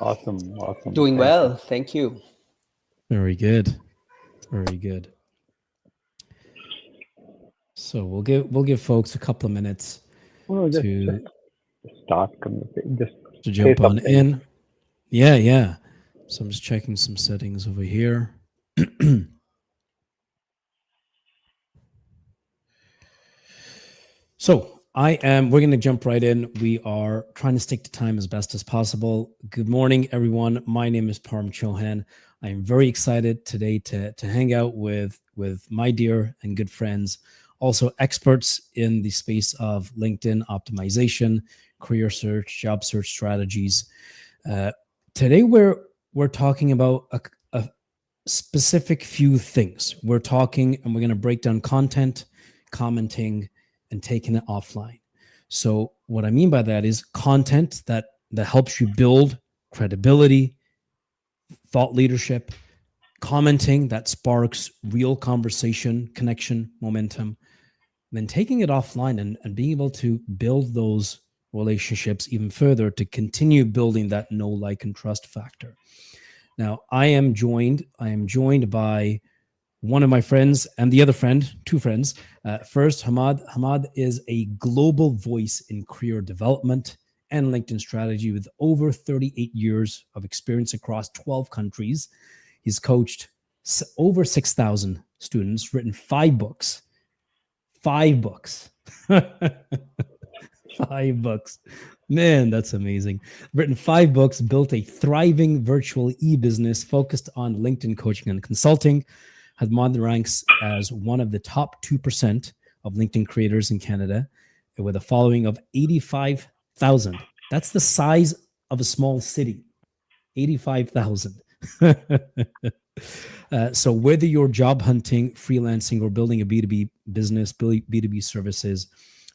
Awesome. Awesome. Doing Thank you. well, thank you. Very good. Very good. So we'll give folks a couple of minutes Oh, just to start conversation. Just say jump on something. in. Yeah, yeah. So I'm just checking some settings over here. So we're going to jump right in. We are trying to stick to time as best as possible. Good morning, everyone. My name is Param Chauhan. I am very excited today to hang out with my dear and good friends, also experts in the space of LinkedIn optimization, career search, job search strategies. Uh, Today we're talking about a specific few things. We're talking and we're going to break down content, commenting, and taking it offline. So what I mean by that is content that helps you build credibility, thought leadership, commenting that sparks real conversation, connection, momentum, and then taking it offline and being able to build those relationships even further to continue building that know, like, and trust factor. Now, I am joined by one of my friends and the other friend, two friends. First, Hamad. Hamad is a global voice in career development and LinkedIn strategy with over 38 years of experience across 12 countries. He's coached over 6,000 students, written 5 books. 5 books. 5 books. Man, that's amazing. Written 5 books, built a thriving virtual e-business focused on LinkedIn coaching and consulting. Hamad ranks as one of the top 2% of LinkedIn creators in Canada with a following of 85,000. That's the size of a small city. 85,000. So whether you're job hunting, freelancing, or building a B2B business, B2B services,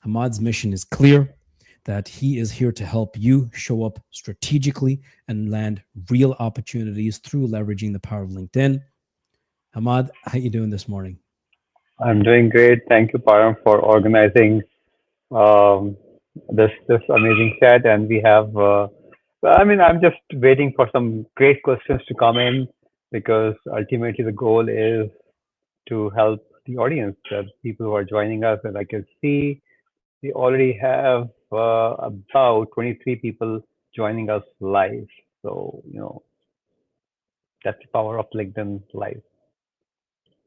Hamad's mission is clear, that he is here to help you show up strategically and land real opportunities through leveraging the power of LinkedIn. Hamad, how you doing this morning? I'm doing great. Thank you, Param, for organizing um, this amazing chat. And we have, I mean, I'm just waiting for some great questions to come in because ultimately the goal is to help the audience, the people who are joining us. And I can see we already have about 23 people joining us live. So, that's the power of LinkedIn Live.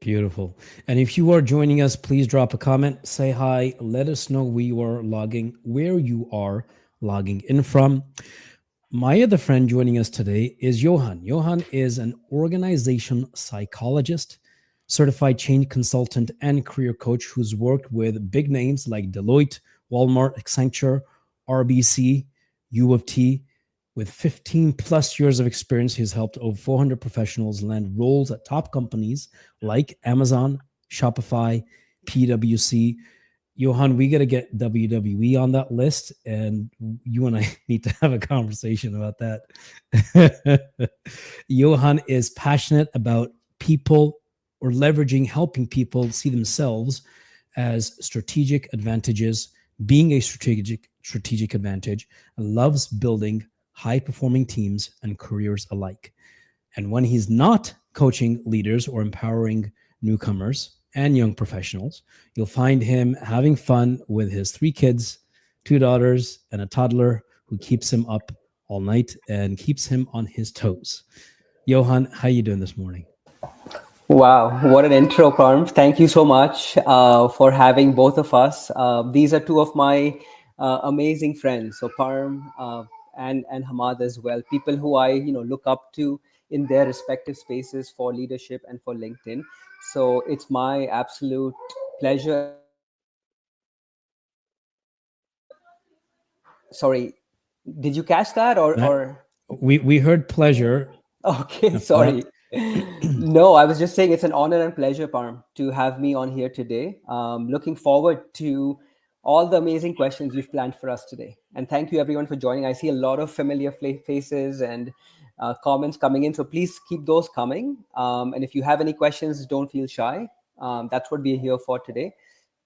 Beautiful. And if you are joining us, please drop a comment, say hi, let us know where you are logging in from. My other friend joining us today is Johan. Johan is an organization psychologist, certified change consultant, and career coach who's worked with big names like Deloitte, Walmart, Accenture, RBC, U of T. With 15 plus years of experience, he's helped over 400 professionals land roles at top companies like Amazon, Shopify, PwC. Johan, we got to get WWE on that list, and you and I need to have a conversation about that. Johan is passionate about people or leveraging, helping people see themselves as strategic advantages, being a strategic advantage, and loves building high performing teams and careers alike. And when he's not coaching leaders or empowering newcomers and young professionals, you'll find him having fun with his 3 kids, 2 daughters, and a toddler who keeps him up all night and keeps him on his toes. Johan, how you doing this morning? Wow, what an intro, Parm. Thank you so much for having both of us. These are two of my amazing friends. So Parm and Hamad as well, people who I look up to in their respective spaces for leadership and for LinkedIn. So it's my absolute pleasure and sorry, did you catch that That or? we heard pleasure. Okay, Go ahead. sorry. No, I was just saying it's an honor and pleasure, Parm, to have me on here today. Looking forward to all the amazing questions you've planned for us today. And thank you, everyone, for joining. I see a lot of familiar faces and comments coming in. So please keep those coming. And if you have any questions, don't feel shy. That's what we're here for today,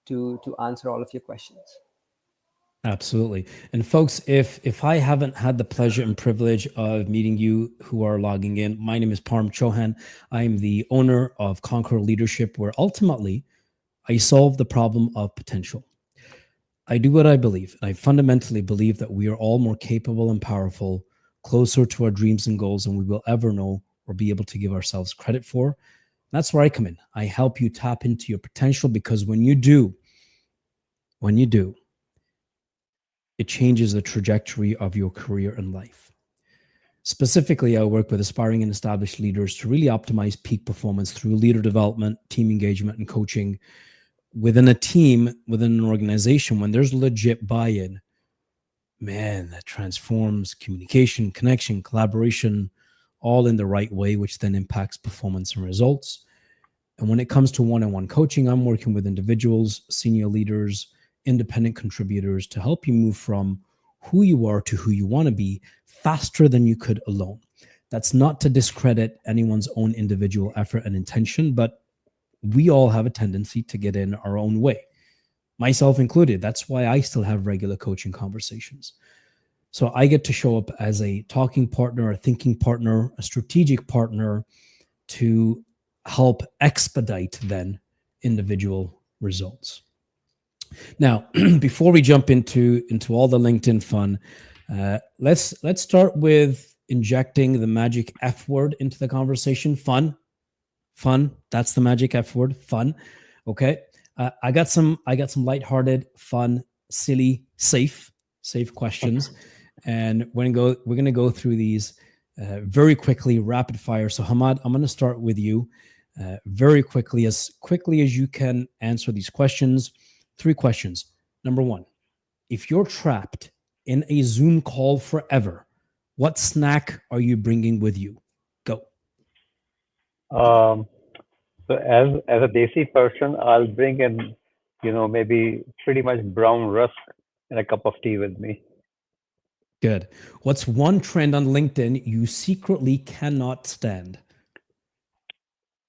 to answer all of your questions. Absolutely. And folks, if I haven't had the pleasure and privilege of meeting you who are logging in, my name is Parm Chauhan. I am the owner of Conquer Leadership, where ultimately I solve the problem of potential. I do what I believe, and I fundamentally believe that we are all more capable and powerful, closer to our dreams and goals than we will ever know or be able to give ourselves credit for. That's where I come in. I help you tap into your potential, because when you do, it changes the trajectory of your career and life. Specifically, I work with aspiring and established leaders to really optimize peak performance through leader development, team engagement, and coaching. Within a team, within an organization, when there's legit buy-in, man, that transforms communication, connection, collaboration, all in the right way, which then impacts performance and results. And when it comes to one-on-one coaching, I'm working with individuals, senior leaders, independent contributors to help you move from who you are to who you want to be faster than you could alone. That's not to discredit anyone's own individual effort and intention, but we all have a tendency to get in our own way, myself included. That's why I still have regular coaching conversations. So I get to show up as a talking partner, a thinking partner, a strategic partner to help expedite then individual results. Now, before we jump into all the LinkedIn fun, let's start with injecting the magic F word into the conversation. Fun. That's the magic F word. Fun. Okay. I got some lighthearted, fun, silly, safe questions, and we're gonna go through these very quickly, rapid fire. So Hamad, I'm gonna start with you. Very quickly as you can answer these questions. 3 questions. Number 1, if you're trapped in a Zoom call forever, what snack are you bringing with you? Go. So as a desi person, I'll bring in, maybe pretty much brown rusk and a cup of tea with me. Good. What's one trend on LinkedIn you secretly cannot stand?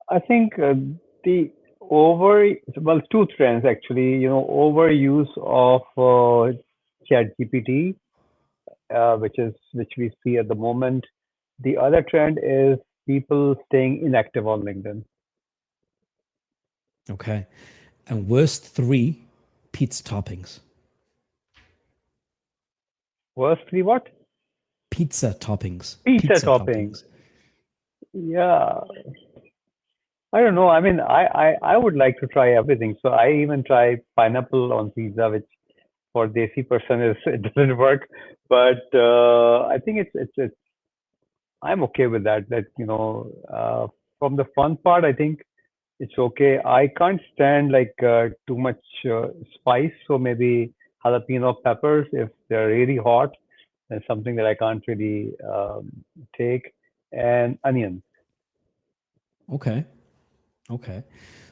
I think two trends actually. Overuse of ChatGPT, which we see at the moment. The other trend is people staying inactive on LinkedIn. Okay. And worst 3 pizza toppings. Worst 3 what? Pizza toppings. Pizza toppings. Yeah. I don't know. I mean, I would like to try everything. So I even try pineapple on pizza, which for desi person it doesn't work. But I think it's I'm okay with that. From the fun part, I think it's okay. I can't stand like too much spice, so maybe jalapeno peppers if they're really hot. That's something that I can't really take, and onions. Okay.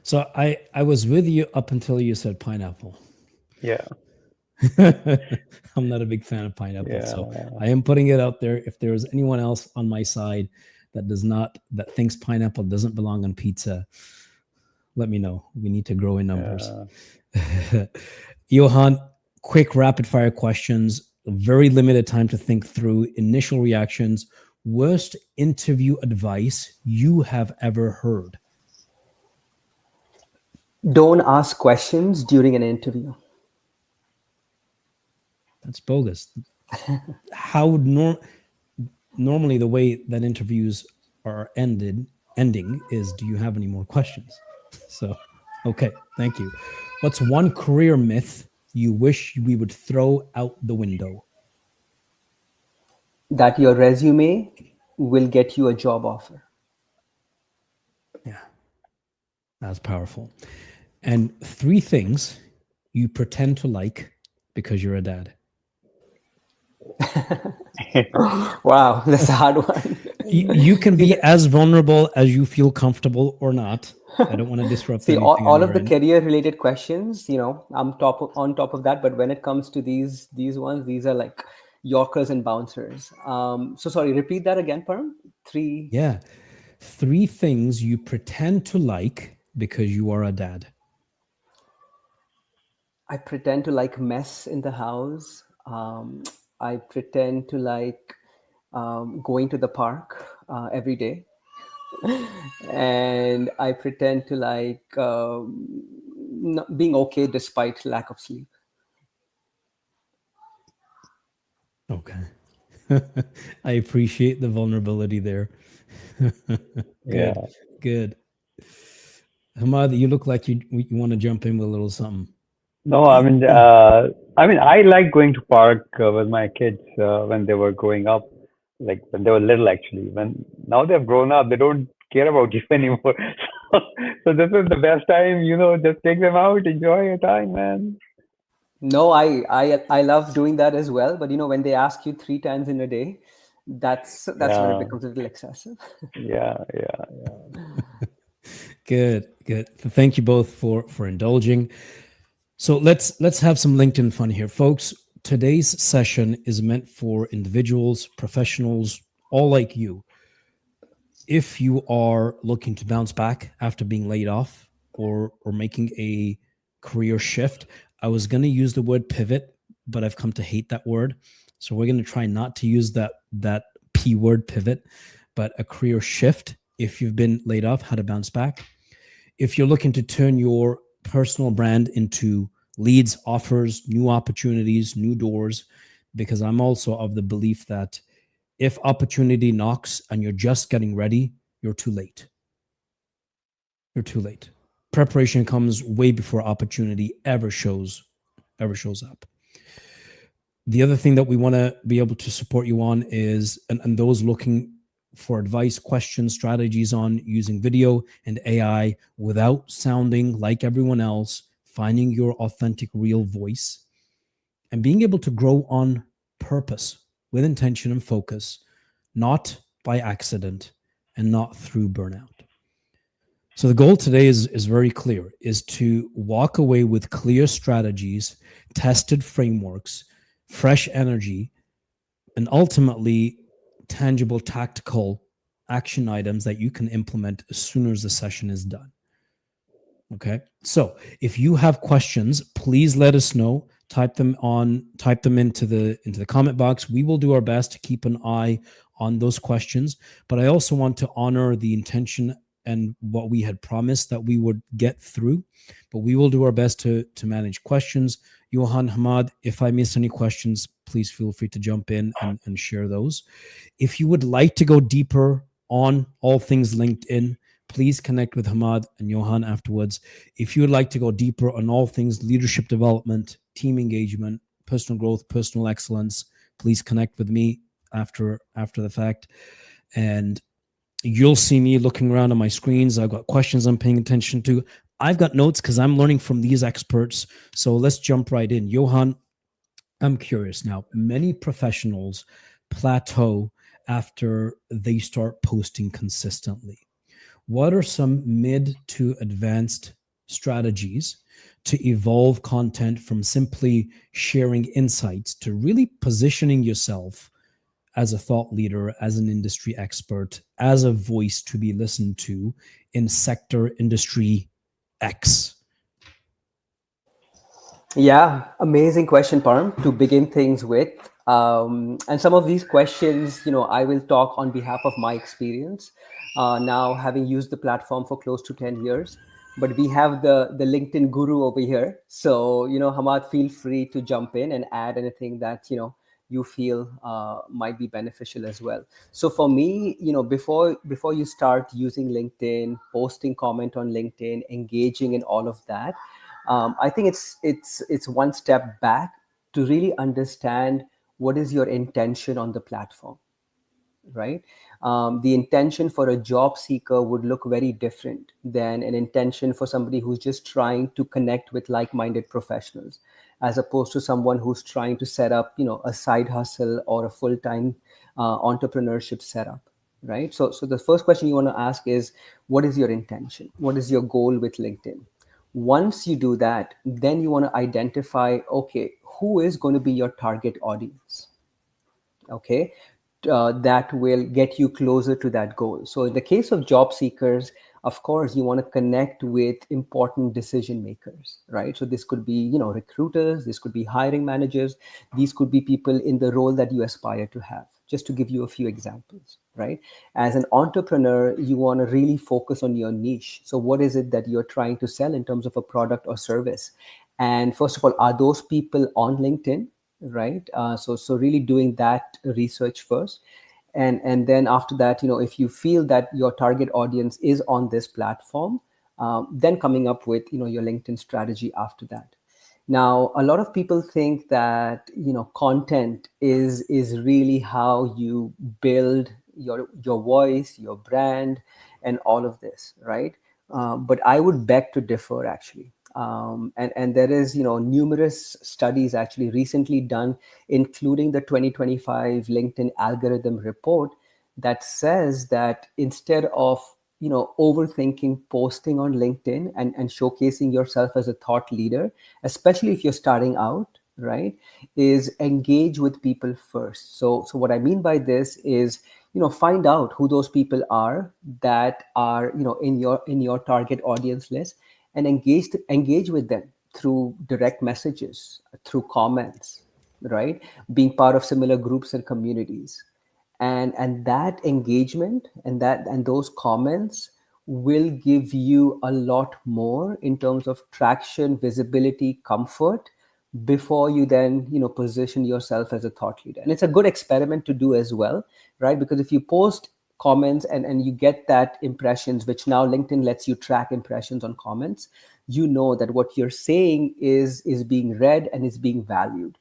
So I was with you up until you said pineapple. Yeah. I'm not a big fan of pineapple, Yeah. so I am putting it out there. If there is anyone else on my side that thinks pineapple doesn't belong on pizza, let me know. We need to grow in numbers. Yeah. Johan, quick rapid fire questions. Very limited time to think through. Initial reactions. Worst interview advice you have ever heard? Don't ask questions during an interview. That's bogus. How would normally the way that interviews are ending is, do you have any more questions? So, okay, thank you. What's one career myth you wish we would throw out the window? That your resume will get you a job offer. Yeah, that's powerful. And 3 things you pretend to like because you're a dad. Wow, that's a hard one. You can be as vulnerable as you feel comfortable or not. I don't want to disrupt See, anything. all of the career-related questions, I'm on top of that. But when it comes to these ones, these are like Yorkers and bouncers. So sorry, repeat that again, Param. 3. Yeah. 3 things you pretend to like because you are a dad. I pretend to like mess in the house. I pretend to like going to the park every day. And I pretend to like not being okay despite lack of sleep. Okay. I appreciate the vulnerability there. Yeah. Good, good. Hamad, you look like you want to jump in with a little something. No, I mean, I like going to park with my kids when they were growing up, like when they were little, actually. When now they've grown up, they don't care about you anymore. So this is the best time, just take them out, enjoy your time, man. No, I love doing that as well. But when they ask you 3 times in a day, that's when it Yeah, becomes a little excessive. yeah, yeah, yeah. Good, good. Thank you both for indulging. So let's have some LinkedIn fun here, folks. Today's session is meant for individuals, professionals, all like you. If you are looking to bounce back after being laid off or making a career shift, I was going to use the word pivot, but I've come to hate that word. So we're going to try not to use that P word, pivot, but a career shift. If you've been laid off, how to bounce back. If you're looking to turn your personal brand into leads, offers, new opportunities, new doors, because I'm also of the belief that if opportunity knocks and you're just getting ready, you're too late. You're too late. Preparation comes way before opportunity ever shows up. The other thing that we want to be able to support you on is, and those looking for advice, questions, strategies on using video and AI without sounding like everyone else, finding your authentic, real voice, and being able to grow on purpose with intention and focus, not by accident and not through burnout. So the goal today is very clear, is to walk away with clear strategies, tested frameworks, fresh energy, and ultimately tangible tactical action items that you can implement as soon as the session is done. Okay. So if you have questions, please let us know. Type them into the comment box. We will do our best to keep an eye on those questions. But I also want to honor the intention and what we had promised that we would get through. But we will do our best to manage questions. Johan, Hamad, if I miss any questions, please feel free to jump in and share those. If you would like to go deeper on all things LinkedIn, please connect with Hamad and Johan afterwards. If you would like to go deeper on all things leadership development, team engagement, personal growth, personal excellence, please connect with me after the fact. And you'll see me looking around on my screens. I've got questions I'm paying attention to. I've got notes because I'm learning from these experts. So let's jump right in. Johan, I'm curious now. Many professionals plateau after they start posting consistently. What are some mid to advanced strategies to evolve content from simply sharing insights to really positioning yourself as a thought leader, as an industry expert, as a voice to be listened to in sector industry X? Yeah, amazing question, Param, to begin things with. And some of these questions, I will talk on behalf of my experience. Now, having used the platform for close to 10 years, but we have the LinkedIn guru over here. So, Hamad, feel free to jump in and add anything that, you feel might be beneficial as well. So for me, before you start using LinkedIn, posting comment on LinkedIn, engaging in all of that, I think it's one step back to really understand what is your intention on the platform, right? The intention for a job seeker would look very different than an intention for somebody who's just trying to connect with like-minded professionals, as opposed to someone who's trying to set up, a side hustle or a full-time entrepreneurship setup, right? So the first question you want to ask is, what is your intention? What is your goal with LinkedIn? Once you do that, then you want to identify, okay, who is going to be your target audience? Okay, that will get you closer to that goal. So in the case of job seekers, of course you want to connect with important decision makers, right? So this could be, recruiters, this could be hiring managers, these could be people in the role that you aspire to have, just to give you a few examples, right? As an entrepreneur, you want to really focus on your niche. So what is it that you're trying to sell in terms of a product or service? And first of all, are those people on LinkedIn, right? So really doing that research first. And then after that, if you feel that your target audience is on this platform, then coming up with, your LinkedIn strategy after that. Now, a lot of people think that, content is really how you build your voice, your brand, and all of this, right? But I would beg to differ, actually. And there is, numerous studies actually recently done, including the 2025 LinkedIn algorithm report, that says that instead of, overthinking posting on LinkedIn and showcasing yourself as a thought leader, especially if you're starting out, right, is engage with people first. So what I mean by this is, find out who those people are that are, in your target audience list, and engage with them through direct messages, through comments, right? Being part of similar groups and communities. And that engagement and those comments will give you a lot more in terms of traction, visibility, comfort, before you then, position yourself as a thought leader. And it's a good experiment to do as well, right? Because if you post comments and you get that impressions, which now LinkedIn lets you track impressions on comments, you know that what you're saying is being read and is being valued.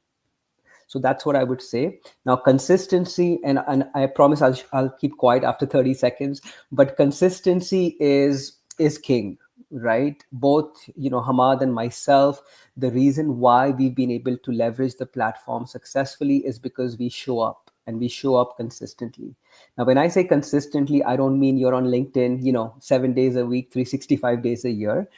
So that's what I would say. Now, consistency, and I promise I'll keep quiet after 30 seconds, but consistency is king, right? Both, Hamad and myself, the reason why we've been able to leverage the platform successfully is because we show up, and we show up consistently. Now, when I say consistently, I don't mean you're on LinkedIn, 7 days a week, 365 days a year.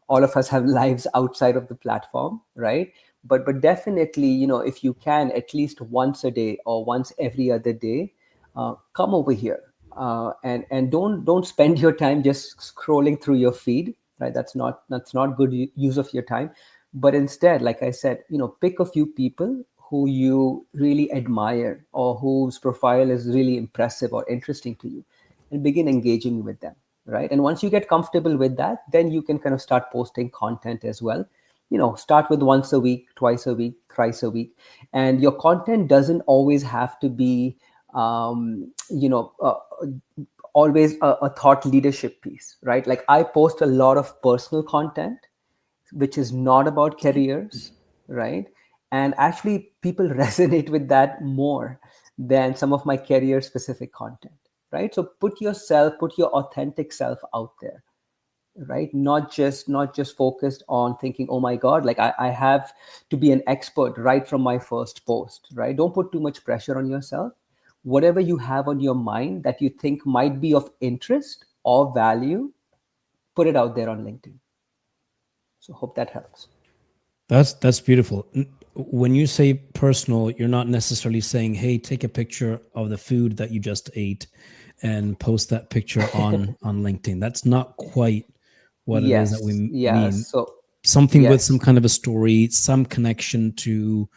All of us have lives outside of the platform, right? But definitely, if you can, at least once a day or once every other day, come over here, and don't spend your time just scrolling through your feed, right? That's not good use of your time. But instead, like I said, pick a few people who you really admire or whose profile is really impressive or interesting to you, and begin engaging with them, right? And once you get comfortable with that, then you can kind of start posting content as well. Start with once a week, twice a week, thrice a week. And your content doesn't always have to be always a thought leadership piece, right? Like, I post a lot of personal content which is not about careers, right? And actually, people resonate with that more than some of my career specific content, right? So put your authentic self out there, right? Not just focused on thinking, oh my god, like I have to be an expert right from my first post, right? Don't put too much pressure on yourself. Whatever you have on your mind that you think might be of interest or value, put it out there on LinkedIn. So hope that helps. That's beautiful. When you say personal, you're not necessarily saying, "Hey, take a picture of the food that you just ate and post that picture on LinkedIn." That's not quite what it is that we mean. So Something with some yes, kind of a story, some connection to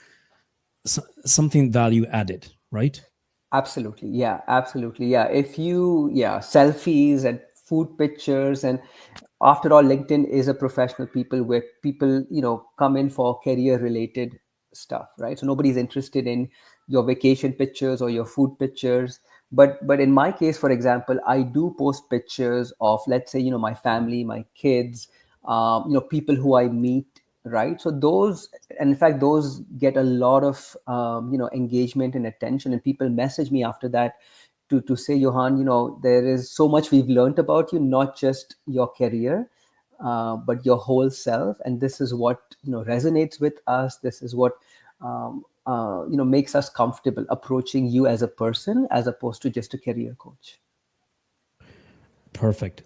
something value added, right? absolutely. Yeah, absolutely. Yeah. Selfies and food pictures. And after all, LinkedIn is a professional people where people, come in for career related stuff, right? So nobody's interested in your vacation pictures or your food pictures. But in my case, for example, I do post pictures of, let's say, my family, my kids, people who I meet, right? So those, and in fact, those get a lot of engagement and attention, and people message me after that to say, Johan, there is so much we've learned about you, not just your career, but your whole self, and this is what resonates with us. This is what makes us comfortable approaching you as a person, as opposed to just a career coach. Perfect.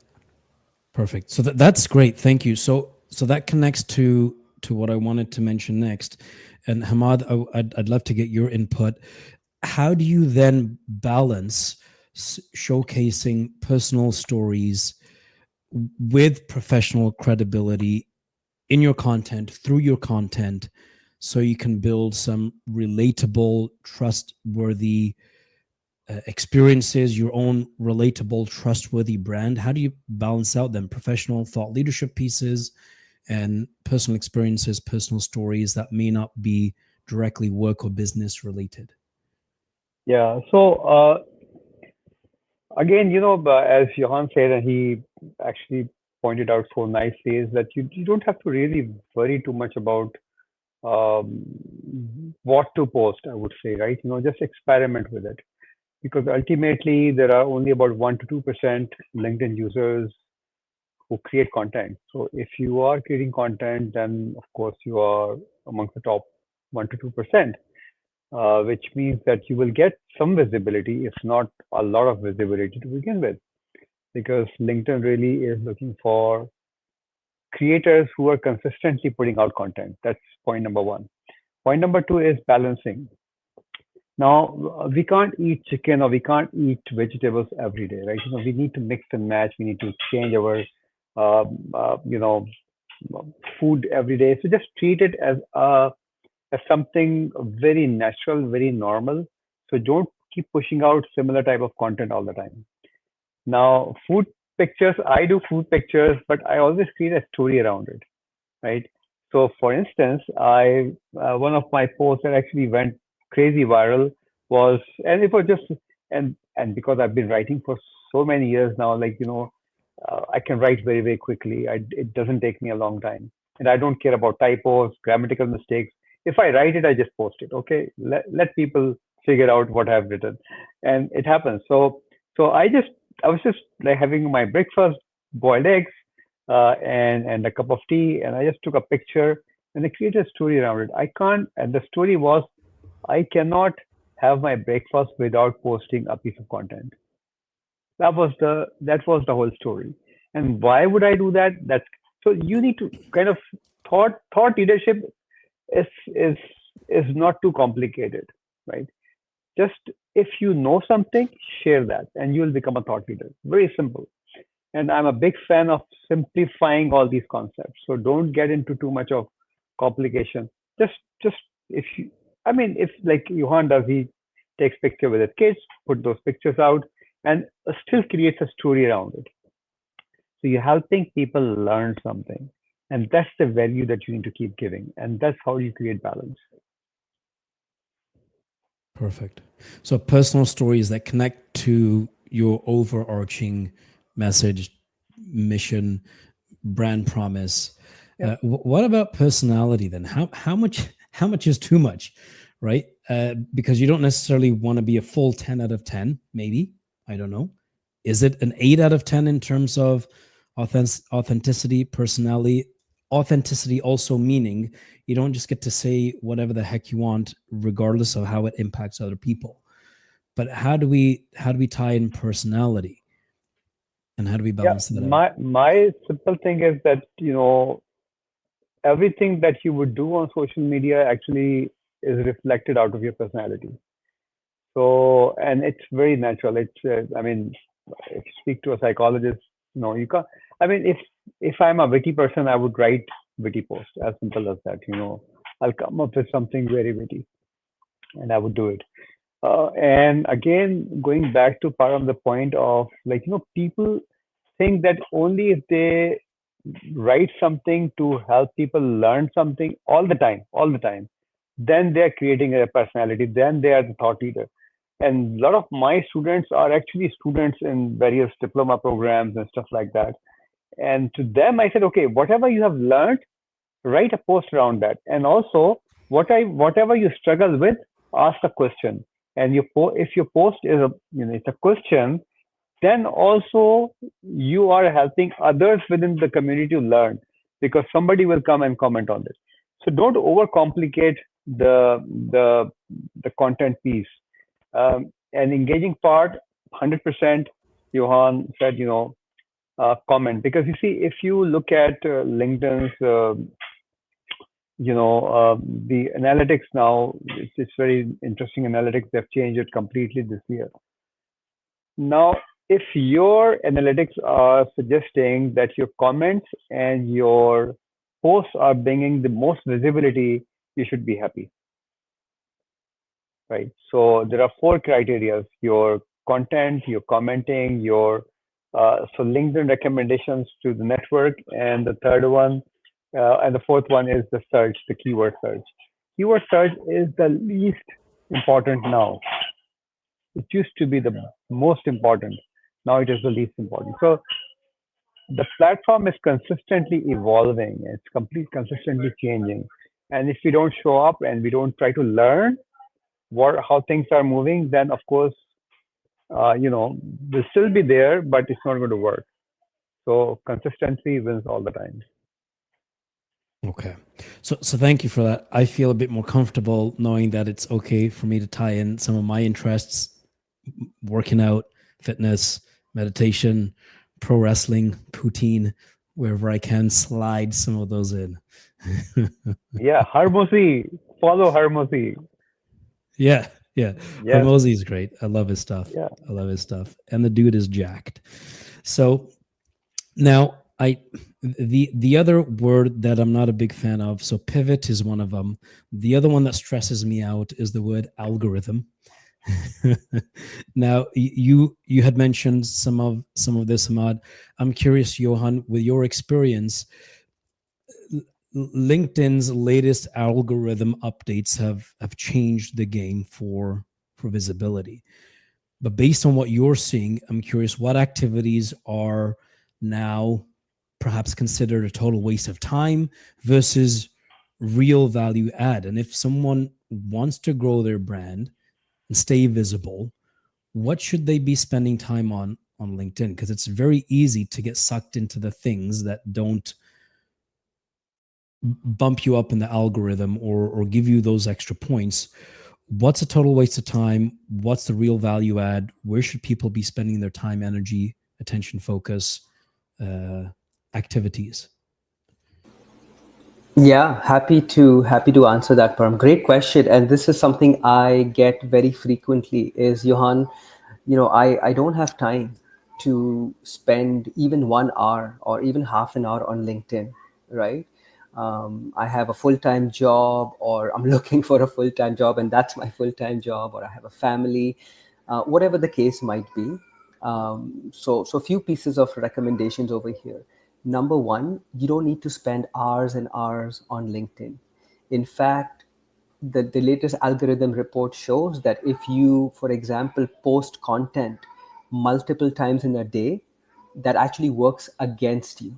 So that's great. Thank you. So that connects to what I wanted to mention next. And Hamad, I'd love to get your input. How do you then balance showcasing personal stories with professional credibility in your content, through your content, so you can build some relatable, trustworthy experiences, your own relatable, trustworthy brand? How do you balance out them professional thought leadership pieces and personal experiences, personal stories that may not be directly work or business related? Yeah. So again, as Johan said, and he actually pointed out so nicely, is that you don't have to really worry too much about what to post, I would say, right? Just experiment with it. Because ultimately, there are only about 1 to 2% LinkedIn users who create content. So if you are creating content, then of course you are amongst the top 1 to 2%, which means that you will get some visibility, if not a lot of visibility to begin with, because LinkedIn really is looking for creators who are consistently putting out content. That's point number one. Point number two is balancing. Now, we can't eat chicken or we can't eat vegetables every day, right? We need to mix and match. We need to change our, uh, uh, you know, food every day. So just treat it as something very natural, very normal. So don't keep pushing out similar type of content all the time. Now, food pictures, I do food pictures, but I always create a story around it, right? So, for instance, I one of my posts that actually went crazy viral was, and it was just, and because I've been writing for so many years now, like I can write very very quickly. It doesn't take me a long time, and I don't care about typos, grammatical mistakes. If I write it, I just post it. Okay, let people figure out what I've written, and it happens. So I was just like having my breakfast, boiled eggs, and a cup of tea, and I just took a picture and I created a story around it. I can't, and the story was, I cannot have my breakfast without posting a piece of content. That was the whole story. And why would I do that? That's so you need to kind of thought leadership is is is not too complicated, right? Just if you know something, share that, and you will become a thought leader. Very simple. And I'm a big fan of simplifying all these concepts. So don't get into too much of complication. Just if you, I mean, if like Johan does, he takes picture with his kids, put those pictures out, and still creates a story around it. So you're helping people learn something, and that's the value that you need to keep giving, and that's how you create balance. Perfect. So personal stories that connect to your overarching message, mission, brand promise. Yeah. What about personality then? How much is too much, right? Because you don't necessarily want to be a full 10 out of 10, maybe. I don't know. Is it an 8 out of 10 in terms of authenticity, personality? Authenticity also meaning you don't just get to say whatever the heck you want, regardless of how it impacts other people. But how do we tie in personality, and how do we Yeah. balance that out? My simple thing is that everything that you would do on social media actually is reflected out of your personality. So, and it's very natural. I mean, if you speak to a psychologist, you can't. I mean, if I'm a witty person, I would write witty posts. As simple as that. I'll come up with something very witty, and I would do it. And again, going back to part of the point of like, people think that only if they write something to help people learn something all the time, then they're creating a personality, then they are the thought leader. And a lot of my students are actually students in various diploma programs and stuff like that. And to them, I said, okay, whatever you have learned, write a post around that. And also, whatever you struggle with, ask a question. And if your post is it's a question, then also you are helping others within the community to learn, because somebody will come and comment on this. So don't overcomplicate the the content piece. An engaging part, 100%. Johan said, comment, because you see, if you look at LinkedIn's the analytics now, it's very interesting analytics. They've changed it completely this year. Now, if your analytics are suggesting that your comments and your posts are bringing the most visibility, you should be happy, right? So there are four criteria: your content, your commenting, your so LinkedIn recommendations to the network, and the third one, and the fourth one is the search, the keyword search. Keyword search is the least important now. It used to be the most important. Now it is the least important. So the platform is consistently evolving. It's consistently changing. And if we don't show up and we don't try to learn how things are moving, then of course, we'll still be there, but it's not going to work. So consistency wins all the time. Okay. So thank you for that. I feel a bit more comfortable knowing that it's okay for me to tie in some of my interests, working out, fitness, meditation, pro wrestling, poutine, wherever I can slide some of those in. Yeah, Harmozy, follow Harmozy. Yeah. Yes. Hormozy is great. I love his stuff. Yeah. I love his stuff. And the dude is jacked. So now the other word that I'm not a big fan of, so pivot is one of them. The other one that stresses me out is the word algorithm. Now you had mentioned some of this, Ahmad. I'm curious, Johan, with your experience, LinkedIn's latest algorithm updates have changed the game for visibility. But based on what you're seeing, I'm curious what activities are now perhaps considered a total waste of time versus real value add. And if someone wants to grow their brand and stay visible, what should they be spending time on LinkedIn? Because it's very easy to get sucked into the things that don't bump you up in the algorithm or give you those extra points. What's a total waste of time? What's the real value add? Where should people be spending their time, energy, attention, focus, activities? Yeah, happy to answer that, Param. Great question, and this is something I get very frequently. Is Johan, I don't have time to spend even 1 hour or even half an hour on LinkedIn, right? I have a full-time job, or I'm looking for a full-time job, and that's my full-time job, or I have a family, whatever the case might be. So a few pieces of recommendations over here. Number one, you don't need to spend hours and hours on LinkedIn. In fact, the latest algorithm report shows that if you, for example, post content multiple times in a day, that actually works against you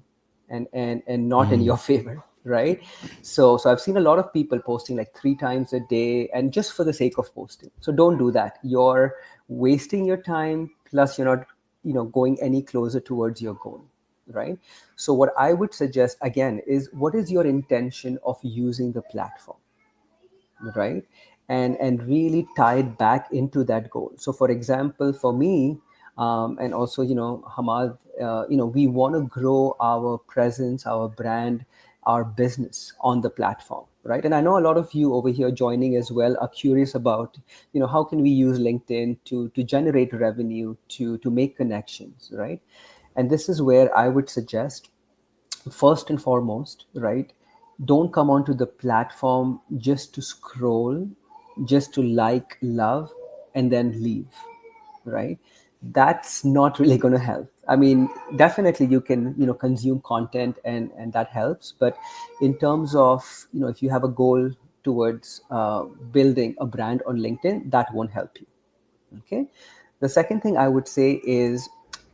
and not in your favor, right? So I've seen a lot of people posting like 3 times a day and just for the sake of posting. So don't do that. You're wasting your time, plus you're not going any closer towards your goal, right? So what I would suggest again is, what is your intention of using the platform, right? And really tie it back into that goal. So for example, for me, and also Hamad, we want to grow our presence, our brand, our business on the platform, right? And I know a lot of you over here joining as well are curious about how can we use LinkedIn to generate revenue, to make connections, right? And this is where I would suggest, first and foremost, right, don't come onto the platform just to scroll, just to like, love, and then leave, right? That's not really going to help. I mean, definitely you can consume content, and that helps, but in terms of if you have a goal towards building a brand on LinkedIn, that won't help you. Okay. The second thing I would say is,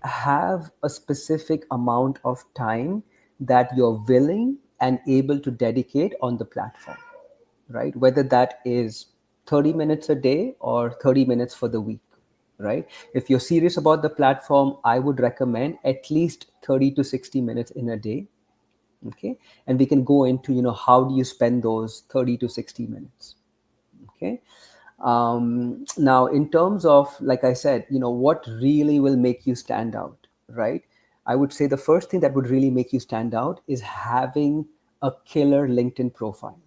have a specific amount of time that you're willing and able to dedicate on the platform, right? Whether that is 30 minutes a day or 30 minutes for the week, right? If you're serious about the platform, I would recommend at least 30 to 60 minutes in a day. Okay. And we can go into, how do you spend those 30 to 60 minutes? Okay. Now, in terms of, like I said, what really will make you stand out, right? I would say the first thing that would really make you stand out is having a killer LinkedIn profile,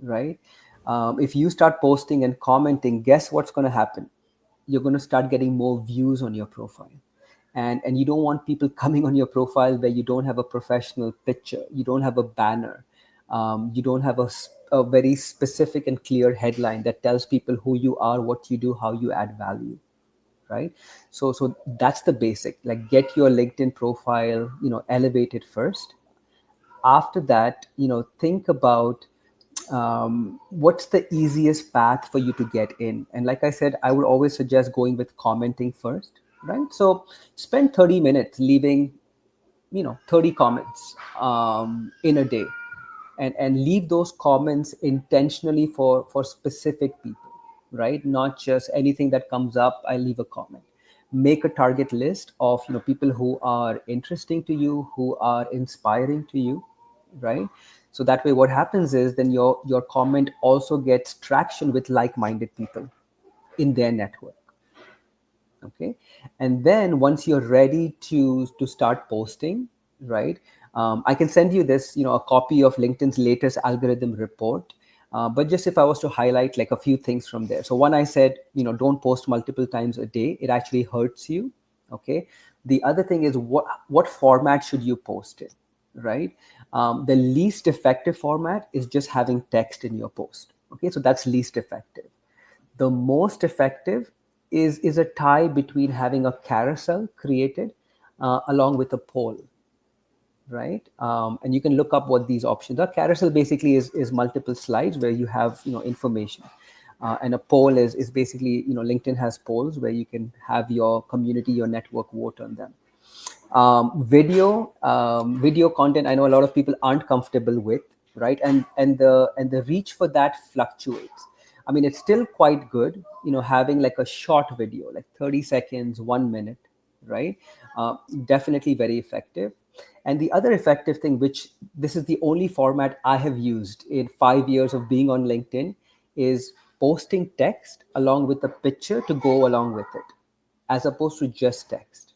right? If you start posting and commenting, guess what's going to happen? You're going to start getting more views on your profile, and you don't want people coming on your profile where you don't have a professional picture, you don't have a banner, you don't have a very specific and clear headline that tells people who you are, what you do, how you add value, right? So that's the basic. Like, get your LinkedIn profile, elevated first. After that, think about what's the easiest path for you to get in. And like I said, I would always suggest going with commenting first, right? So spend 30 minutes leaving 30 comments in a day, and leave those comments intentionally for specific people, right? Not just anything that comes up, I leave a comment. Make a target list of people who are interesting to you, who are inspiring to you, right? So that way what happens is then your comment also gets traction with like-minded people in their network. Okay, and then once you're ready to start posting, right? I can send you this, a copy of LinkedIn's latest algorithm report. But just if I was to highlight like a few things from there. So one, I said, don't post multiple times a day. It actually hurts you. Okay. The other thing is what format should you post in, right? The least effective format is just having text in your post. Okay, so that's least effective. The most effective is a tie between having a carousel created along with a poll, right? And you can look up what these options are. Carousel basically is multiple slides where you have information, and a poll is basically LinkedIn has polls where you can have your community, your network vote on them. Video content, I know a lot of people aren't comfortable with, right? And the reach for that fluctuates. I mean, it's still quite good, having like a short video, like 30 seconds, 1 minute, right? Definitely very effective. And the other effective thing, which this is the only format I have used in 5 years of being on LinkedIn, is posting text along with a picture to go along with it, as opposed to just text.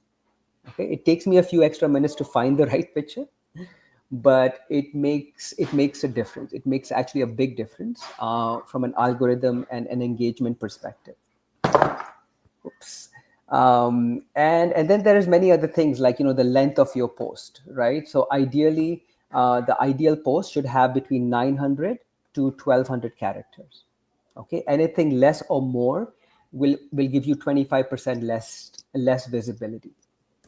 Okay, it takes me a few extra minutes to find the right picture, but it makes a difference. It makes actually a big difference from an algorithm and an engagement perspective. Oops. And then there is many other things like the length of your post, right? So ideally, the ideal post should have between 900 to 1200 characters. Okay, anything less or more will give you 25% less visibility,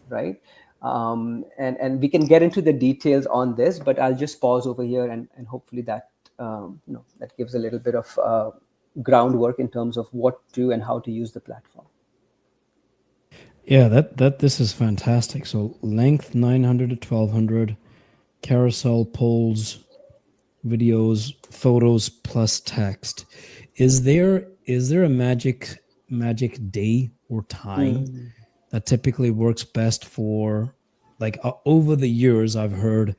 right? And we can get into the details on this, but I'll just pause over here, and hopefully that that gives a little bit of groundwork in terms of what to and how to use the platform. Yeah, that this is fantastic. So length 900 to 1200, carousel, polls, videos, photos plus text. Is there a magic day or time that typically works best for, like, over the years I've heard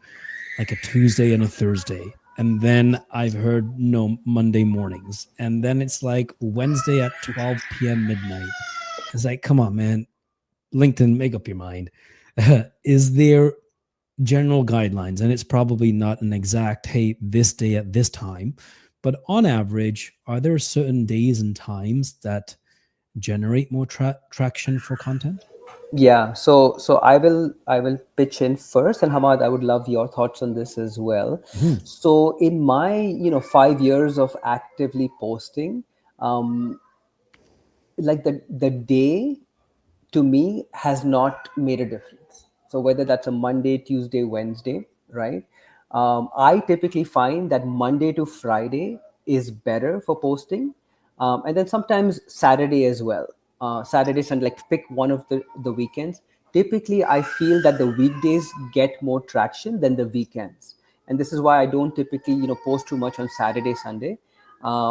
like a Tuesday and a Thursday, and then I've heard no Monday mornings, and then it's like Wednesday at 12 p.m. midnight. It's like, come on, man. LinkedIn, make up your mind. Is there general guidelines? And it's probably not an exact, hey, this day at this time, but on average, are there certain days and times that generate more traction for content? Yeah, so I will pitch in first, and Hamad, I would love your thoughts on this as well. Mhm. So in my 5 years of actively posting, like the day to me has not made a difference. So whether that's a Monday, Tuesday, Wednesday, right? I typically find that Monday to Friday is better for posting, and then sometimes Saturday as well. Saturday, Sunday, like pick one of the weekends. Typically, I feel that the weekdays get more traction than the weekends, and this is why I don't typically post too much on Saturday, Sunday,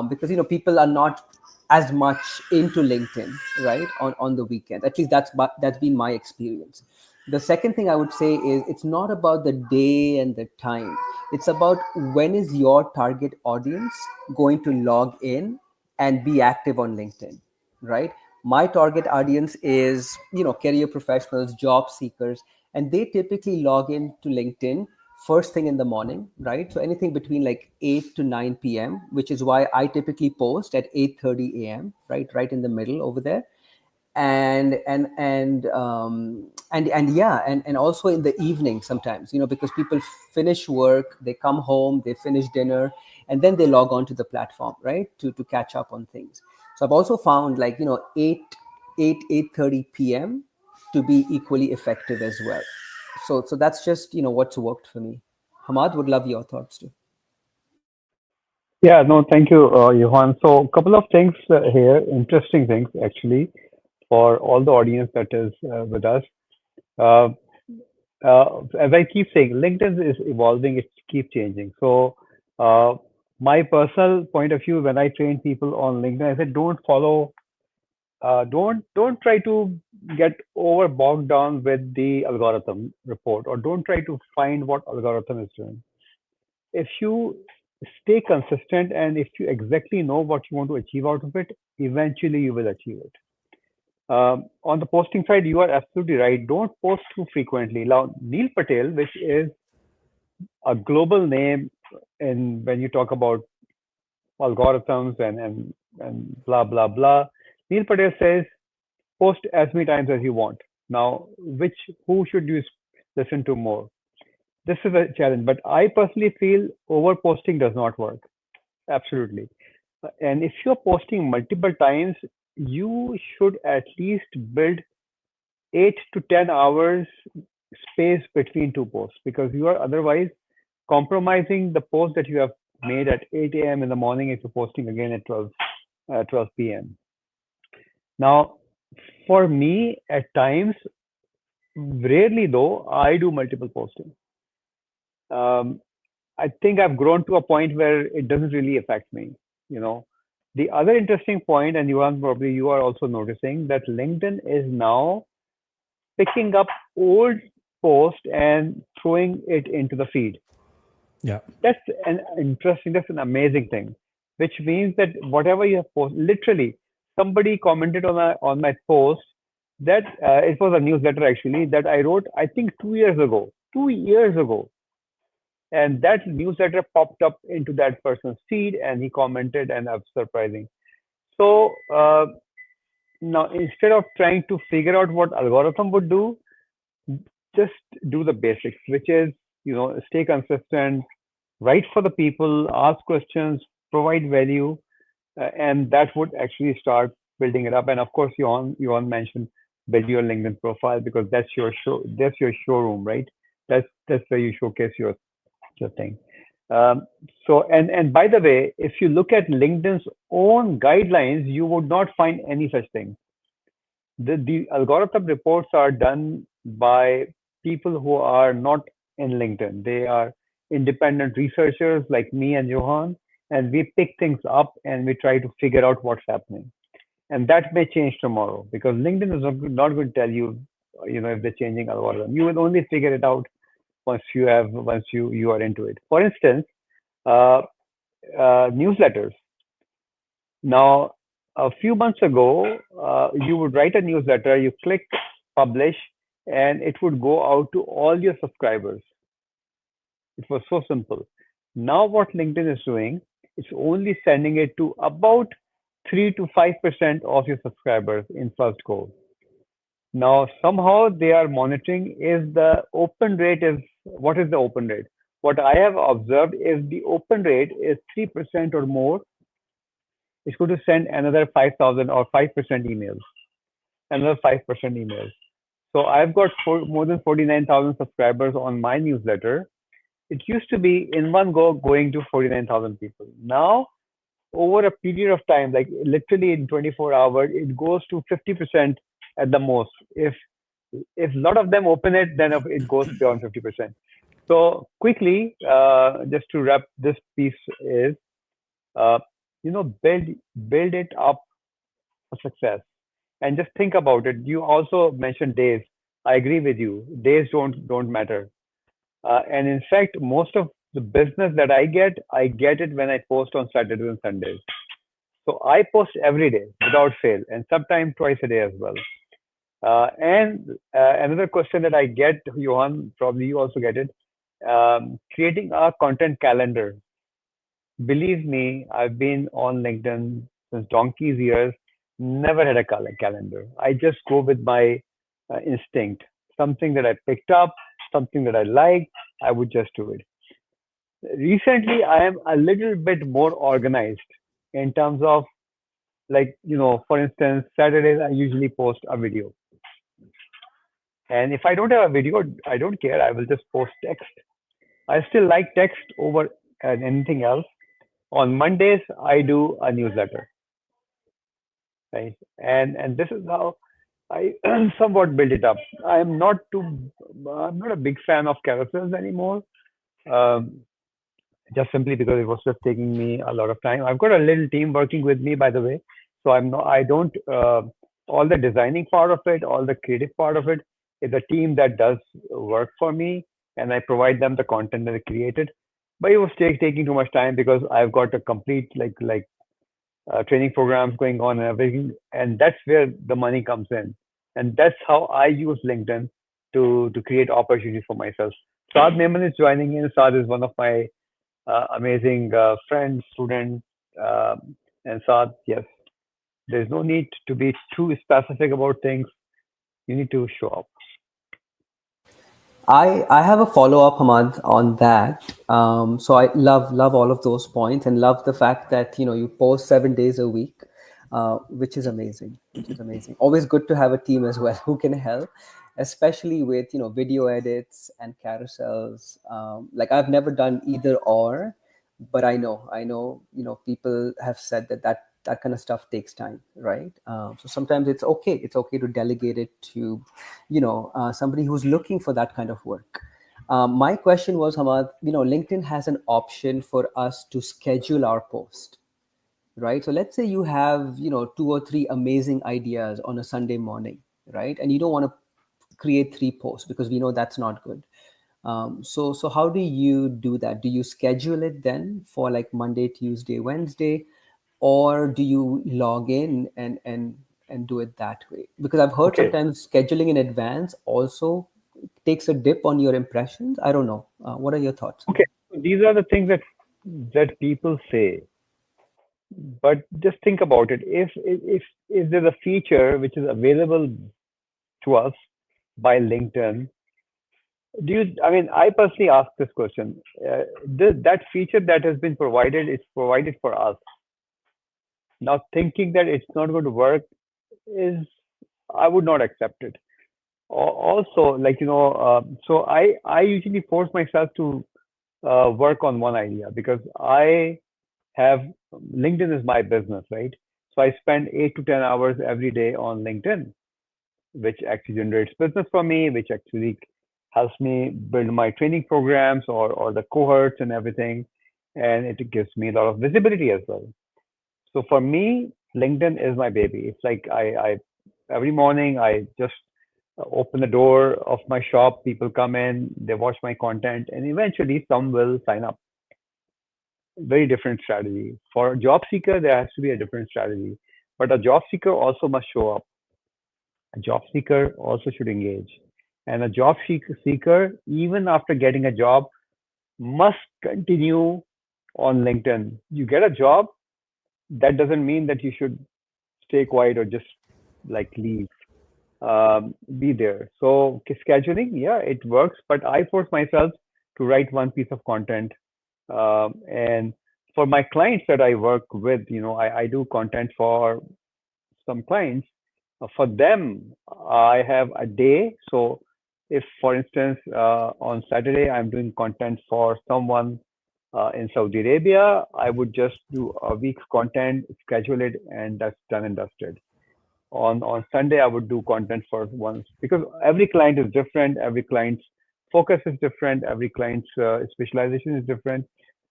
because people are not as much into LinkedIn, right, on the weekend. At least that's been my experience. The second thing I would say is it's not about the day and the time. It's about when is your target audience going to log in and be active on LinkedIn, right? My target audience is career professionals, job seekers, and they typically log in to LinkedIn first thing in the morning, right? So anything between like 8 to 9 p.m., which is why I typically post at 8:30 a.m., right in the middle over there. And yeah, and also in the evening sometimes, because people finish work, they come home, they finish dinner, and then they log on to the platform, right, to catch up on things. So I've also found, like, 8:30 p.m. to be equally effective as well. So that's just what's worked for me. Hamad, would love your thoughts too. Yeah, no, thank you, Johan. So, a couple of things here, interesting things actually, for all the audience that is with us. Uh, as I keep saying, LinkedIn is evolving, it keeps changing. So, uh, my personal point of view, when I train people on LinkedIn, I said, don't try to get over bogged down with the algorithm report, or don't try to find what algorithm is doing. If you stay consistent and if you exactly know what you want to achieve out of it, eventually you will achieve it. On the posting side, you are absolutely right. Don't post too frequently. Now, Neil Patel, which is a global name in when you talk about algorithms and blah blah blah, Neil Patel says post as many times as you want. Now, which who should you listen to more? This is a challenge, but I personally feel over posting does not work. Absolutely. And if you're posting multiple times, you should at least build 8 to 10 hours space between two posts, because you are otherwise compromising the post that you have made at 8 a.m. in the morning if you're posting again at 12 p.m. Now, for me, at times, rarely though, I do multiple posting. Um, I think I've grown to a point where it doesn't really affect me. You know, the other interesting point, and probably you are also noticing that LinkedIn is now picking up old post and throwing it into the feed. Yeah. That's an amazing thing, which means that whatever you have posted, literally, somebody commented on my post that it was a newsletter actually that I wrote, I think 2 years ago. 2 years ago, and that newsletter popped up into that person's feed and he commented, and that's surprising. So now, instead of trying to figure out what algorithm would do, just do the basics, which is, stay consistent, write for the people, ask questions, provide value, and that would actually start building it up. And of course, you mentioned build your LinkedIn profile, because that's your showroom, right? That's where you showcase your thing. Um, and by the way, if you look at LinkedIn's own guidelines, you would not find any such thing. The algorithm reports are done by people who are not in LinkedIn. They are independent researchers like me and Johan, and we pick things up and we try to figure out what's happening. And that may change tomorrow, because LinkedIn is not going to tell you, if they're changing algorithm. You will only figure it out once you are into it. For instance, uh, newsletters. Now, a few months ago, you would write a newsletter, you click publish, and it would go out to all your subscribers. It was so simple. Now, what LinkedIn is doing, it's only sending it to about 3 to 5% of your subscribers in first go. Now, somehow they are monitoring is the open rate is what is the open rate? What I have observed is the open rate is 3% or more. It's going to send another 5,000 or 5% emails, another 5% emails. So I've got more than 49,000 subscribers on my newsletter. It used to be in one go going to 49,000 people. Now, over a period of time, like literally in 24 hours, it goes to 50% at the most. If a lot of them open it, then it goes beyond 50%. So quickly, just to wrap this piece is, uh, build it up for success. And just think about it. You also mentioned days. I agree with you. Days don't matter. And in fact, most of the business that I get it when I post on Saturdays and Sundays. So I post every day without fail, and sometimes twice a day as well. And another question that I get, Johan, probably you also get it, creating a content calendar. Believe me, I've been on LinkedIn since donkey's years. Never had a calendar. I just go with my instinct. Something that I picked up, something that I like, I would just do it. Recently, I am a little bit more organized in terms of, like, for instance, Saturdays I usually post a video. And if I don't have a video, I don't care. I will just post text. I still like text over anything else. On Mondays, I do a newsletter, right? And this is how I somewhat build it up. I'm not a big fan of carousels anymore. Um, just simply because it was just taking me a lot of time. I've got a little team working with me, by the way. So I don't, all the designing part of it, all the creative part of it is a team that does work for me, and I provide them the content that I created. But it was taking too much time because I've got a complete training programs going on and everything, and that's where the money comes in, and that's how I use LinkedIn to create opportunities for myself. Saad Naiman is joining in. Saad is one of my amazing friend, student, and Saad, yes, there's no need to be too specific about things. You need to show up. I have a follow up, Hamad, on that. So I love all of those points and love the fact that you post 7 days a week, which is amazing. Which is amazing. Always good to have a team as well who can help, especially with video edits and carousels. Like I've never done either or, but I know people have said that kind of stuff takes time, right? So sometimes it's okay to delegate it to somebody who's looking for that kind of work. My question was, Hamad, LinkedIn has an option for us to schedule our post, right? So let's say you have, two or three amazing ideas on a Sunday morning, right? And you don't want to create three posts because we know that's not good. So how do you do that? Do you schedule it then for like Monday, Tuesday, Wednesday, or do you log in and do it that way? Because I've heard Okay. sometimes scheduling in advance also takes a dip on your impressions. I don't know. What are your thoughts on Okay. that? So these are the things that people say, but just think about it. If there's a feature which is available to us by LinkedIn, I mean, I personally ask this question. That feature that has been provided is provided for us. Now, thinking that it's not going to work is, I would not accept it. Also, so I usually force myself to work on one idea because I have LinkedIn is my business, right? So I spend 8 to 10 hours every day on LinkedIn, which actually generates business for me, which actually helps me build my training programs or the cohorts and everything. And it gives me a lot of visibility as well. So for me, LinkedIn is my baby. It's like I every morning I just open the door of my shop. People come in, they watch my content, and eventually some will sign up. Very different strategy. For a job seeker, there has to be a different strategy. But a job seeker also must show up. A job seeker also should engage. And a seeker, even after getting a job, must continue on LinkedIn. You get a job, that doesn't mean that you should stay quiet or just like leave. Be there. So scheduling, yeah, it works, but I force myself to write one piece of content. And for my clients that I work with, I do content for some clients. For them, I have a day. So if, for instance, on Saturday, I'm doing content for someone in Saudi Arabia, I would just do a week's content, schedule it, and that's done and dusted. On Sunday, I would do content for once because every client is different. Every client's focus is different. Every client's specialization is different.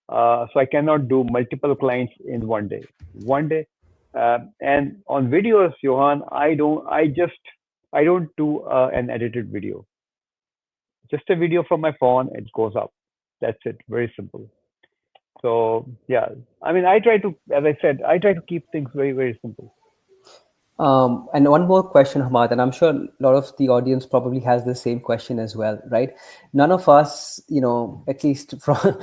So I cannot do multiple clients in one day. One day, and on videos, Johan, I don't do an edited video. Just a video from my phone, it goes up. That's it. Very simple. So yeah, I mean, I try to, as I said, I try to keep things very simple. And one more question, Hamad, and I'm sure a lot of the audience probably has the same question as well, right? None of us, at least from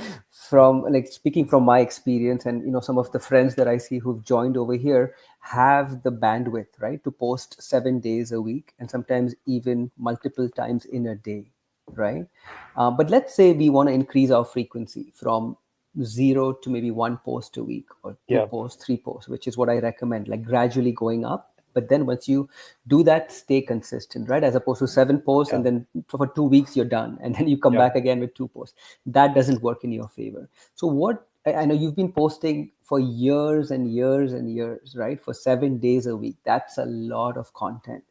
from like speaking from my experience, and some of the friends that I see who've joined over here have the bandwidth, right, to post 7 days a week and sometimes even multiple times in a day, right? But let's say we want to increase our frequency from zero to maybe one post a week or two Yeah, posts, three posts, which is what I recommend, like gradually going up. But then once you do that, stay consistent, right? As opposed to seven posts yeah, and then for 2 weeks you're done and then you come yeah. back again with two posts. That doesn't work in your favor. So what I know you've been posting for years and years and years, right? For 7 days a week. That's a lot of content.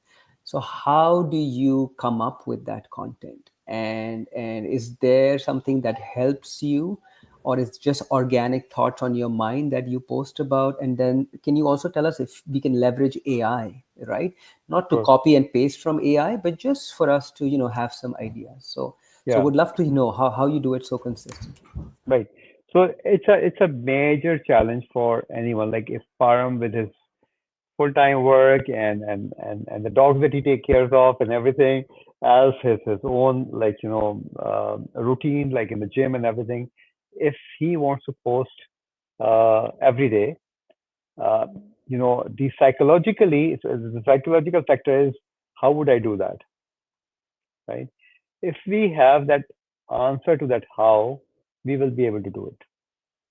So how do you come up with that content? And is there something that helps you, or it's just organic thoughts on your mind that you post about? And then can you also tell us if we can leverage AI, right? Not to Sure. copy and paste from AI, but just for us to, have some ideas. So Yeah, would love to know how you do it so consistently. right. So it's a major challenge for anyone. Like if Param with his full-time work and the dogs that he take care of and everything else, his own like routine like in the gym and everything. If he wants to post every day, uh, the the psychological factor is how would I do that, right? If we have that answer to that how, we will be able to do it.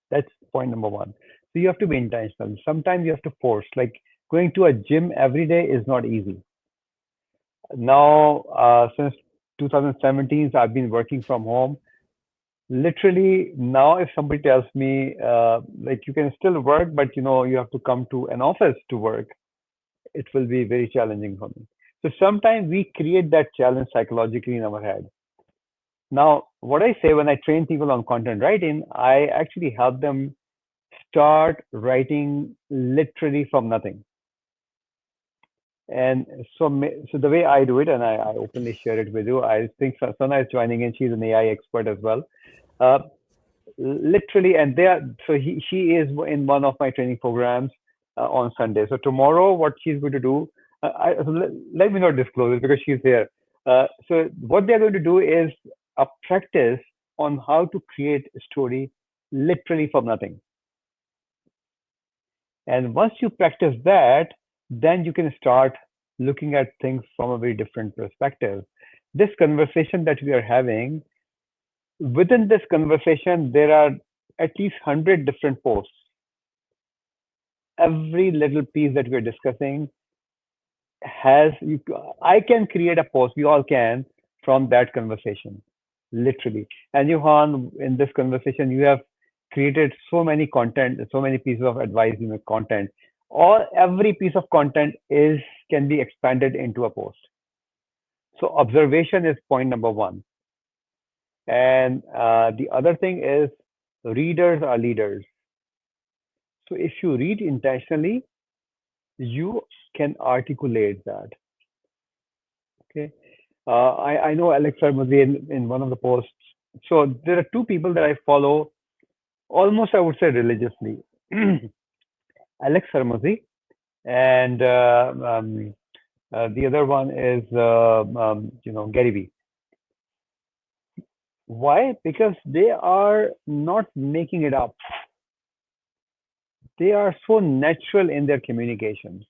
That's point number one. So you have to be intentional. Sometimes you have to force. Like going to a gym every day is not easy. Now, since 2017, so I've been working from home. Literally, now if somebody tells me, like you can still work, but you have to come to an office to work, it will be very challenging for me. So sometimes we create that challenge psychologically in our head. Now, what I say when I train people on content writing, I actually help them start writing literally from nothing. And so the way I do it, and I openly share it with you, I think Sana is joining in. She's an AI expert as well. Uh, Literally, and they are, so she is in one of my training programs on Sunday. So tomorrow, what she's going to do, so let me not disclose it because she's here. So what they're going to do is a practice on how to create a story literally from nothing. And once you practice that, then you can start looking at things from a very different perspective. This conversation that we are having, within this conversation, there are at least 100 different posts. Every little piece that we're discussing has, I can create a post, we all can, from that conversation, literally. And Johan, in this conversation, you have created so many content, so many pieces of advice, content. Or every piece of content is can be expanded into a post. So observation is point number one. And the other thing is readers are leaders. So if you read intentionally, you can articulate that. Okay. I know Alex Sarmazi in one of the posts. So there are two people that I follow almost, I would say, religiously. Alex Sarmazi and the other one is Gary Vee. Why? Because they are not making it up. They are so natural in their communication.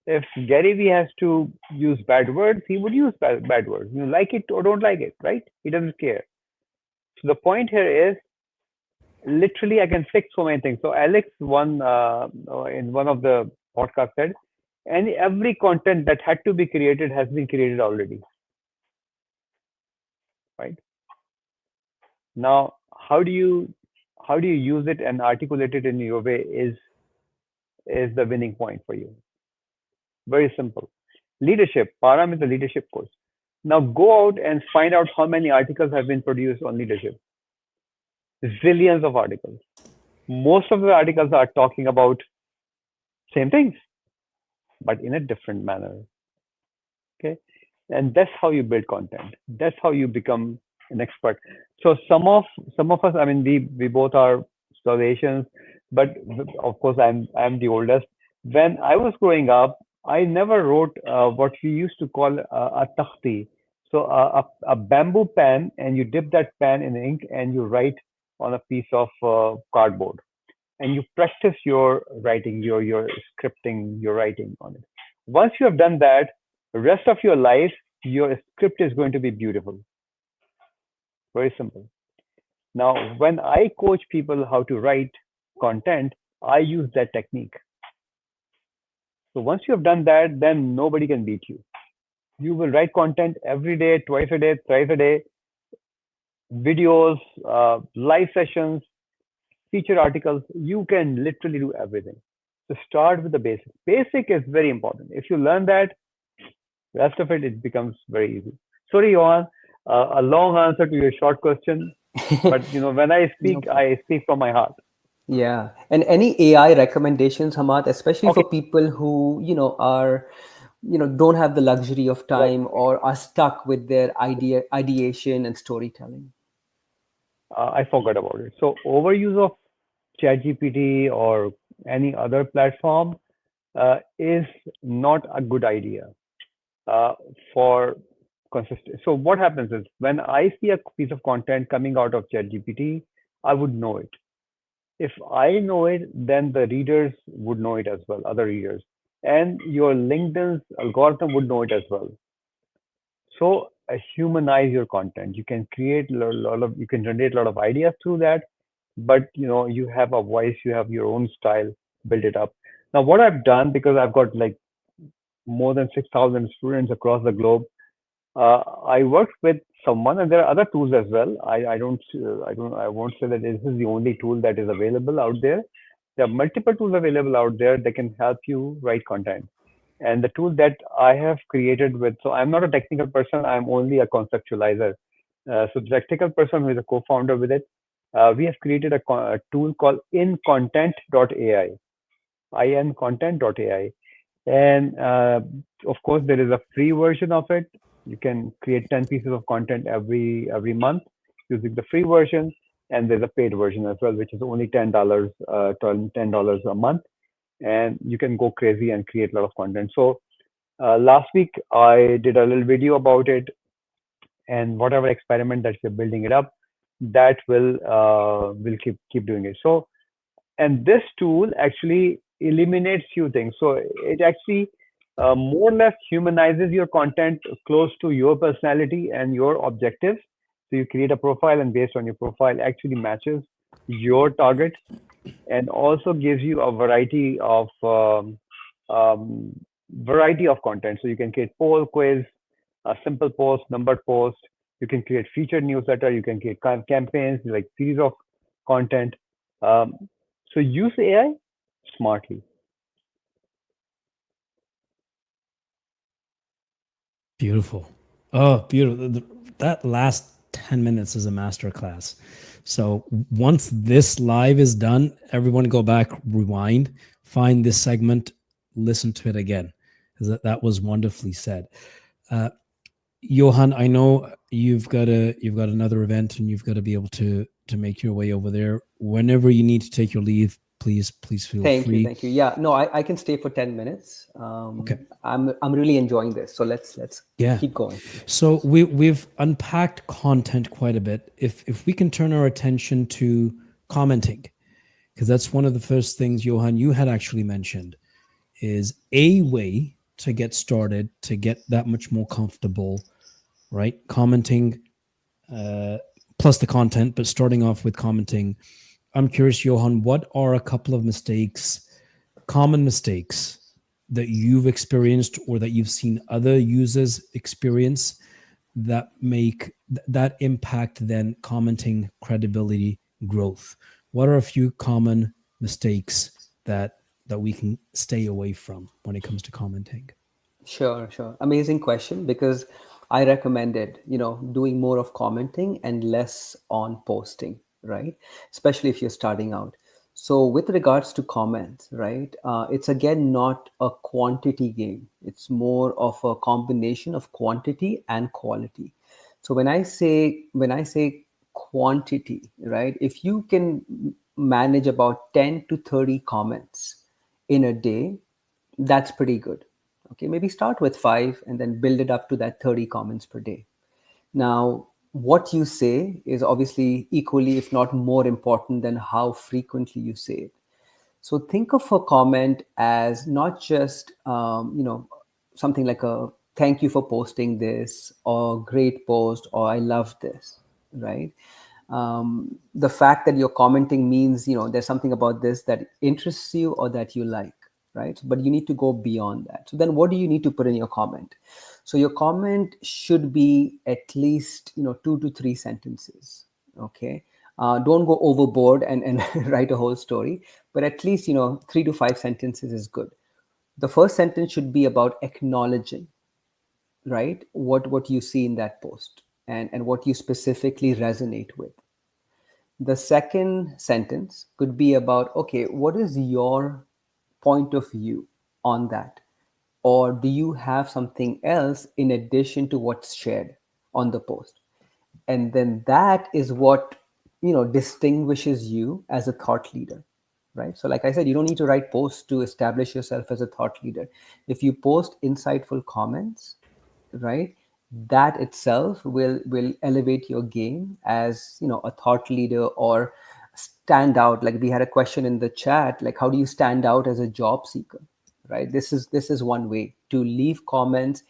If Gary Vee has to use bad words, he would use bad words. You like it or don't like it, right? He doesn't care. So the point here is literally I can fix so many things. So Alex one in one of the podcasts said, and every content that had to be created has been created already, right? Now, how do you use it and articulate it in your way is the winning point for you. Very simple. Leadership. Param is a leadership course. Now go out and find out how many articles have been produced on leadership. Zillions of articles. Most of the articles are talking about same things, but in a different manner. Okay. And that's how you build content. That's how you become an expert. So some of us, I mean, we both are South Asians, but of course I'm the oldest. When I was growing up, I never wrote what we used to call a takhti. So a bamboo pen, and you dip that pen in ink and you write on a piece of cardboard, and you practice your writing, your scripting, your writing on it. Once you have done that, the rest of your life, your script is going to be beautiful. Very simple. Now, when I coach people how to write content, I use that technique. So once you have done that, then nobody can beat you. You will write content every day, twice a day, thrice a day, videos, live sessions, feature articles. You can literally do everything. So start with the basic. Basic is very important. If you learn that, rest of it, it becomes very easy. Sorry, Johan, a long answer to your short question, but when I No speak, problem. I speak from my heart. Yeah. And any AI recommendations, Hamad, especially Okay, for people who, are, don't have the luxury of right. time or are stuck with their ideation and storytelling? I forgot about it. So overuse of ChatGPT or any other platform is not a good idea uh, for consistent. So what happens is when I see a piece of content coming out of ChatGPT, I would know it. If I know it, then the readers would know it as well, other readers, and your LinkedIn's algorithm would know it as well. So humanize your content. You can create you can generate a lot of ideas through that, but you have a voice, you have your own style, build it up. Now, what I've done, because I've got like more than 6,000 students across the globe, I worked with someone, and there are other tools as well. I won't say that this is the only tool that is available out there. There are multiple tools available out there that can help you write content. And the tool that I have created with, so I'm not a technical person, I'm only a conceptualizer. So the technical person who is a co-founder with it, we have created a tool called incontent.ai, incontent.ai. And of course, there is a free version of it. You can create 10 pieces of content every month using the free version. And there's a paid version as well, which is only $10, $10 a month. And you can go crazy and create a lot of content. So last week I did a little video about it, and whatever experiment that you're building it up, that will keep doing it. So, and this tool actually eliminates few things. So it actually more or less humanizes your content close to your personality and your objectives. So you create a profile, and based on your profile, actually matches your target, and also gives you a um, variety of content. So you can create poll, quiz, a simple post, numbered post. You can create featured newsletter. You can create campaigns, like series of content. Um, so use AI smartly. Beautiful. Oh, beautiful. That last 10 minutes is a masterclass. So once this live is done, everyone go back, rewind, find this segment, listen to it again. Because that was wonderfully said. Uh, Johan, I know you've got another event and you've got to be able to make your way over there. Whenever you need to take your leave, please feel Thank you. free. Thank you. Yeah, no, I can stay for 10 minutes. Okay. I'm really enjoying this. So let's Yeah. keep going. So we've unpacked content quite a bit. If we can turn our attention to commenting, because that's one of the first things, Johan, you had actually mentioned, is a way to get started, to get that much more comfortable, right? Commenting plus the content, but starting off with commenting. I'm curious, Johan, what are a couple of common mistakes that you've experienced or that you've seen other users experience that that impact then commenting credibility growth? What are a few common mistakes that we can stay away from when it comes to commenting? Sure, sure. Amazing question, because I recommended, doing more of commenting and less on posting, right? Especially if you're starting out. So with regards to comments, right, it's again not a quantity game. It's more of a combination of quantity and quality. So when I say quantity, right, if you can manage about 10 to 30 comments in a day, that's pretty good. Okay, maybe start with 5 and then build it up to that 30 comments per day. Now, what you say is obviously equally, if not more important than how frequently you say it. So think of a comment as not just, something like a thank you for posting this, or great post, or I love this, right? The fact that you're commenting means, there's something about this that interests you or that you like, right? But you need to go beyond that. So then what do you need to put in your comment? So your comment should be at least, 2 to 3 sentences. Okay. Don't go overboard and write a whole story, but at least, 3 to 5 sentences is good. The first sentence should be about acknowledging, right, what you see in that post, and what you specifically resonate with. The second sentence could be about, okay, what is your point of view on that? Or do you have something else in addition to what's shared on the post? And then that is what, distinguishes you as a thought leader, right? So like I said, you don't need to write posts to establish yourself as a thought leader. If you post insightful comments, right, that itself will elevate your game as, a thought leader, or stand out. Like we had a question in the chat, like how do you stand out as a job seeker, right? This is one way to leave comments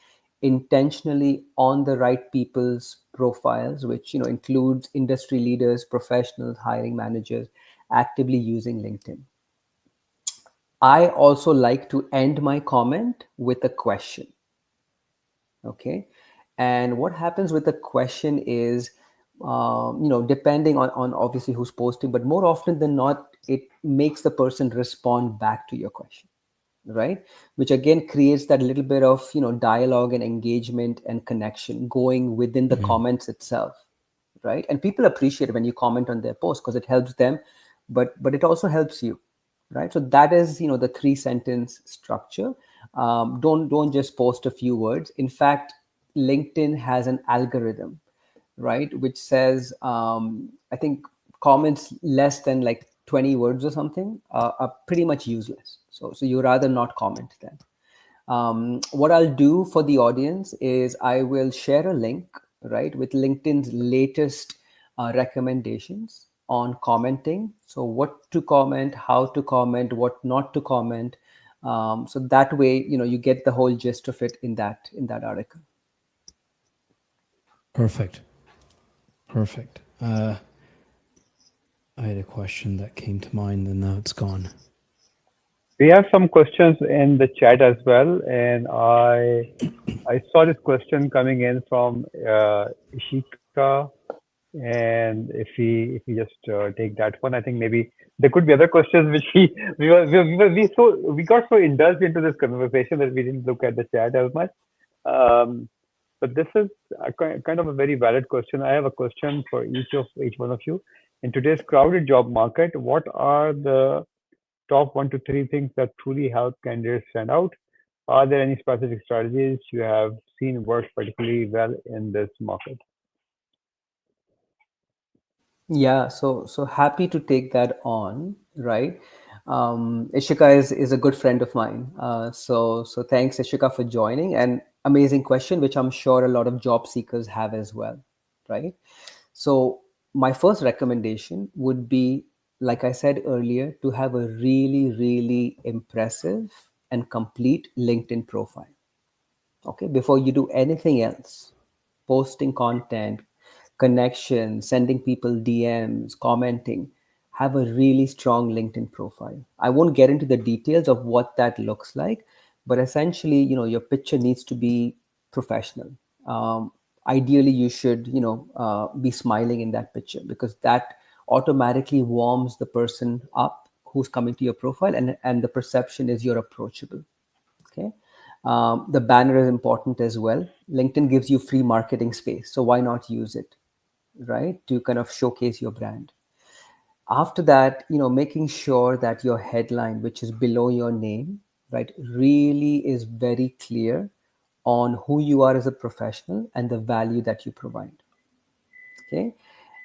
intentionally on the right people's profiles, which, includes industry leaders, professionals, hiring managers actively using LinkedIn. I also like to end my comment with a question. Okay. And what happens with the question is, depending on obviously who's posting, but more often than not, it makes the person respond back to your question, right? Which again creates that little bit of, dialogue and engagement and connection going within the comments itself, right? And people appreciate when you comment on their post because it helps them, but it also helps you, right? So that is, the 3 sentence structure. Don't just post a few words. In fact, LinkedIn has an algorithm, right, which says, I think comments less than like 20 words or something are pretty much useless. So you rather not comment then. What I'll do for the audience is I will share a link, right, with LinkedIn's latest recommendations on commenting. So what to comment, how to comment, what not to comment. So that way, you get the whole gist of it in that article. Perfect. I had a question that came to mind and now it's gone. We have some questions in the chat as well, and I saw this question coming in from Ishika, and if we just take that one, I think maybe there could be other questions which we got so indulged into this conversation that we didn't look at the chat as much. But this is kind of a very valid question. I have a question for each one of you. In today's crowded job market, what are the top 1 to 3 things that truly help candidates stand out? Are there any specific strategies you have seen work particularly well in this market? Yeah, so happy to take that on, right? Ishika is a good friend of mine. So thanks, Ishika, for joining. And amazing question, which I'm sure a lot of job seekers have as well, right? So my first recommendation would be, like I said earlier, to have a really, really impressive and complete LinkedIn profile. Okay, before you do anything else, posting content, connection, sending people DMs, commenting, have a really strong LinkedIn profile. I won't get into the details of what that looks like, but essentially, your picture needs to be professional. Ideally, you should, be smiling in that picture, because that automatically warms the person up who's coming to your profile, and the perception is you're approachable. Okay. The banner is important as well. LinkedIn gives you free marketing space, so why not use it, right, to kind of showcase your brand. After that, making sure that your headline, which is below your name, right, really is very clear on who you are as a professional and the value that you provide. Okay.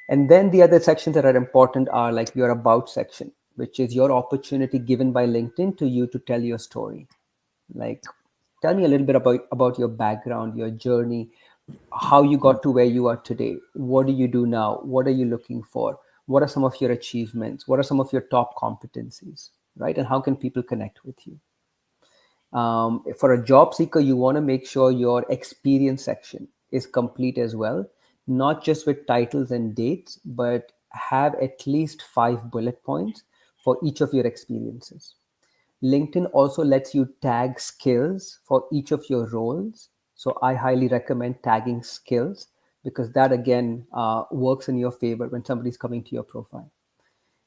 And then the other sections that are important are like your about section, which is your opportunity given by LinkedIn to you to tell your story. Like, Tell me a little bit about your background, your journey, how you got to where you are today. What do you do now? What are you looking for? What are some of your achievements? What are some of your top competencies, right? And how can people connect with you? For a job seeker, you want to make sure your experience section is complete as well, not just with titles and dates, but have at least 5 bullet points for each of your experiences. LinkedIn also lets you tag skills for each of your roles. So I highly recommend tagging skills because that again works in your favor when somebody's coming to your profile.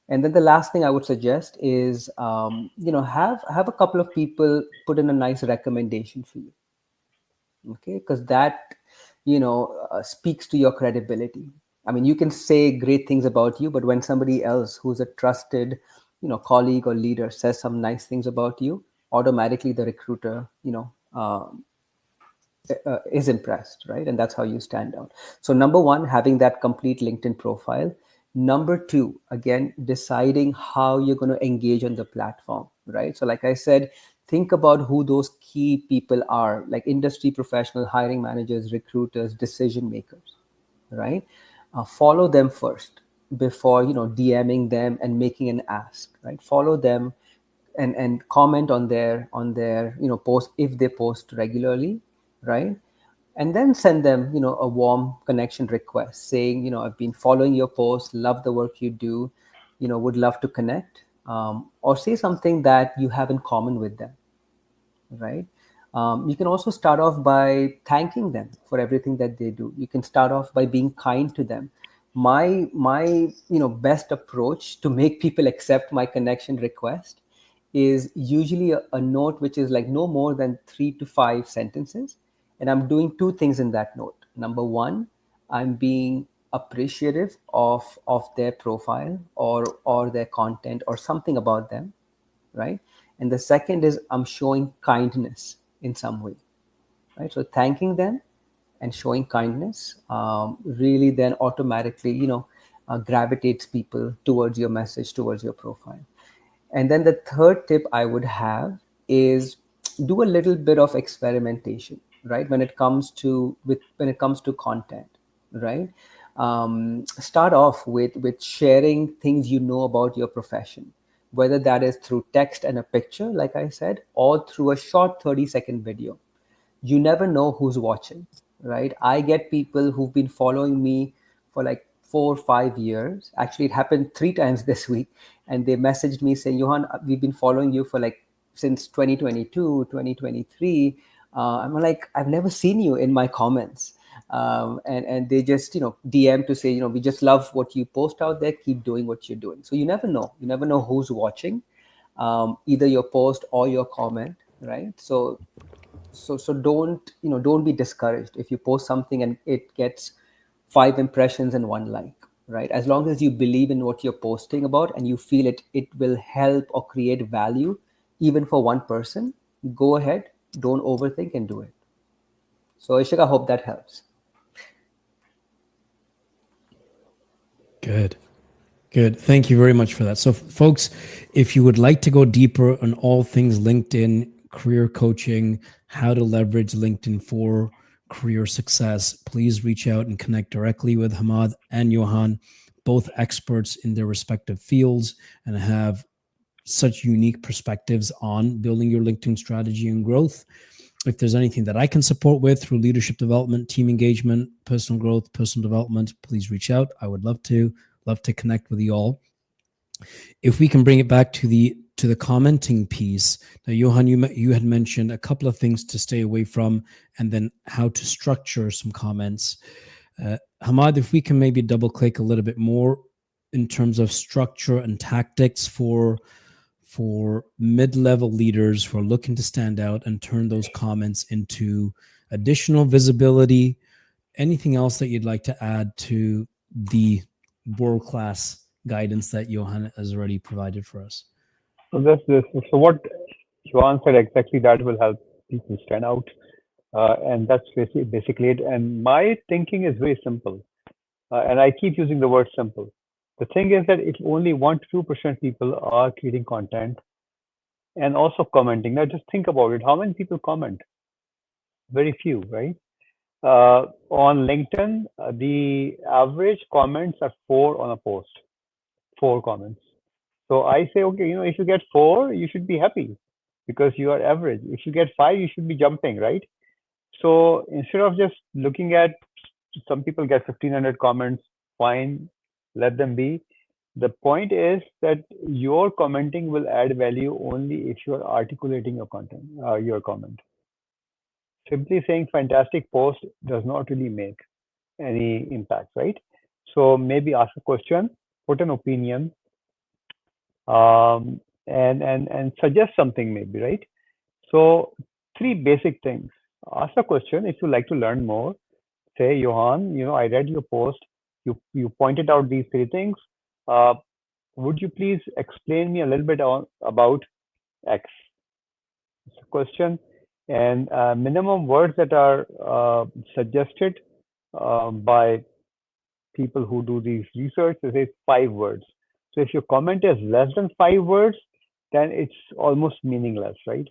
And then the last thing I would suggest is, have a couple of people put in a nice recommendation for you, okay? Because that, speaks to your credibility. I mean, you can say great things about you, but when somebody else who's a trusted, colleague or leader says some nice things about you, automatically the recruiter, is impressed, right? And that's how you stand out. So, number one, having that complete LinkedIn profile. Number two, again, deciding how you're going to engage on the platform, right? So, like I said, think about who those key people are, like industry professional, hiring managers, recruiters, decision makers, right? Follow them first before DMing them and making an ask, right? Follow them and comment on their post if they post regularly, right? And then send them a warm connection request saying, I've been following your post, love the work you do, would love to connect, or say something that you have in common with them, right? You can also start off by thanking them for everything that they do. You can start off by being kind to them. My best approach to make people accept my connection request is usually a note which is like no more than 3 to 5 sentences, and I'm doing two things in that note. Number one, I'm being appreciative of their profile or their content or something about them, right? And the second is I'm showing kindness in some way, right? So thanking them and showing kindness really then automatically, gravitates people towards your message, towards your profile. And then the third tip I would have is do a little bit of experimentation, right? When it comes to content, right? Start off with sharing things about your profession, whether that is through text and a picture, like I said, or through a short 30-second video. You never know who's watching, right? I get people who've been following me for like 4 or 5 years. Actually, it happened 3 times this week. And they messaged me saying, Johan, we've been following you for like since 2022, 2023. I'm like, I've never seen you in my comments. And they just, DM to say, we just love what you post out there. Keep doing what you're doing. So you never know. You never know who's watching, either your post or your comment, right? So don't be discouraged if you post something and it gets 5 impressions and 1 like, right? As long as you believe in what you're posting about and you feel it will help or create value even for one person, go ahead, don't overthink and do it. So Ishik, I hope that helps. Good. Thank you very much for that. So, folks, if you would like to go deeper on all things LinkedIn, career coaching, how to leverage LinkedIn for career success, please reach out and connect directly with Hamad and Johan, both experts in their respective fields and have such unique perspectives on building your LinkedIn strategy and growth. If there's anything that I can support with through leadership development, team engagement, personal growth, personal development, please reach out. I would love to connect with you all. If we can bring it back to the commenting piece. Now, Johan, you had mentioned a couple of things to stay away from, and then how to structure some comments. Hamad, if we can maybe double click a little bit more in terms of structure and tactics for mid-level leaders who are looking to stand out and turn those comments into additional visibility. Anything else that you'd like to add to the world-class guidance that Johan has already provided for us? So so what Johan said exactly, that will help people stand out, and that's basically it. And my thinking is very simple, and I keep using the word simple. The thing is that if only 1 to 2% people are creating content and also commenting, now just think about it. How many people comment? very few, right? On LinkedIn, the average comments are four on a post, four comments. So I say, okay, if you get four, you should be happy because you are average. If you get five, you should be jumping, right? So instead of just looking at some people get 1,500 comments, fine, let them be. The point is that your commenting will add value only if you are articulating your content, your comment. Simply saying fantastic post does not really make any impact, right? So maybe ask a question, put an opinion, and suggest something maybe, right? So three basic things. Ask a question if you like to learn more. Say, Johan, I read your post. You pointed out these three things. Uh, would you please explain me a little bit about X? It's a question, and minimum words that are suggested by people who do these research, they say 5 words. So if your comment is less than 5 words, then it's almost meaningless, right?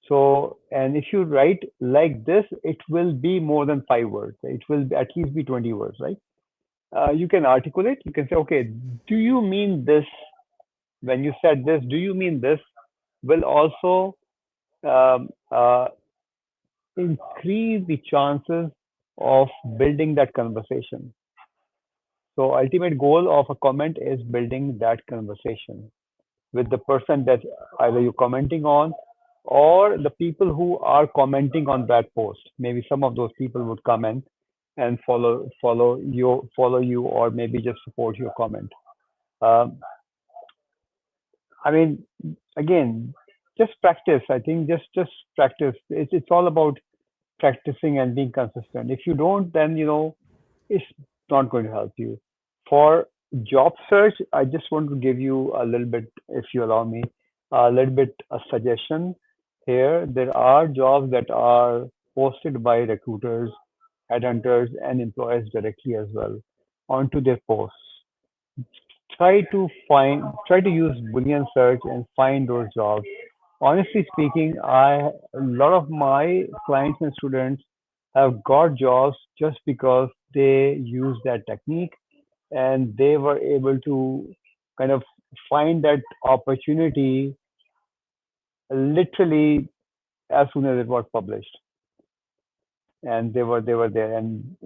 So, and if you write like this, it will be more than 5 words. It will at least be 20 words, right? You can articulate. You can say, okay, do you mean this? When you said this, do you mean this? Will also um, uh, increase the chances of building that conversation. So ultimate goal of a comment is building that conversation with the person that either you're commenting on or the people who are commenting on that post. Maybe some of those people would come in and follow you or maybe just support your comment. Um, I mean, again, just practice. I think just practice. It's all about practicing and being consistent. If you don't, then it's not going to help you. For job search, I just want to give you a little bit, if you allow me, a little bit a suggestion here. There are jobs that are posted by recruiters, headhunters, and employers directly as well onto their posts. Try to use Boolean search and find those jobs. Honestly speaking, a lot of my clients and students have got jobs just because they use that technique and they were able to kind of find that opportunity literally as soon as it was published, and they were there. And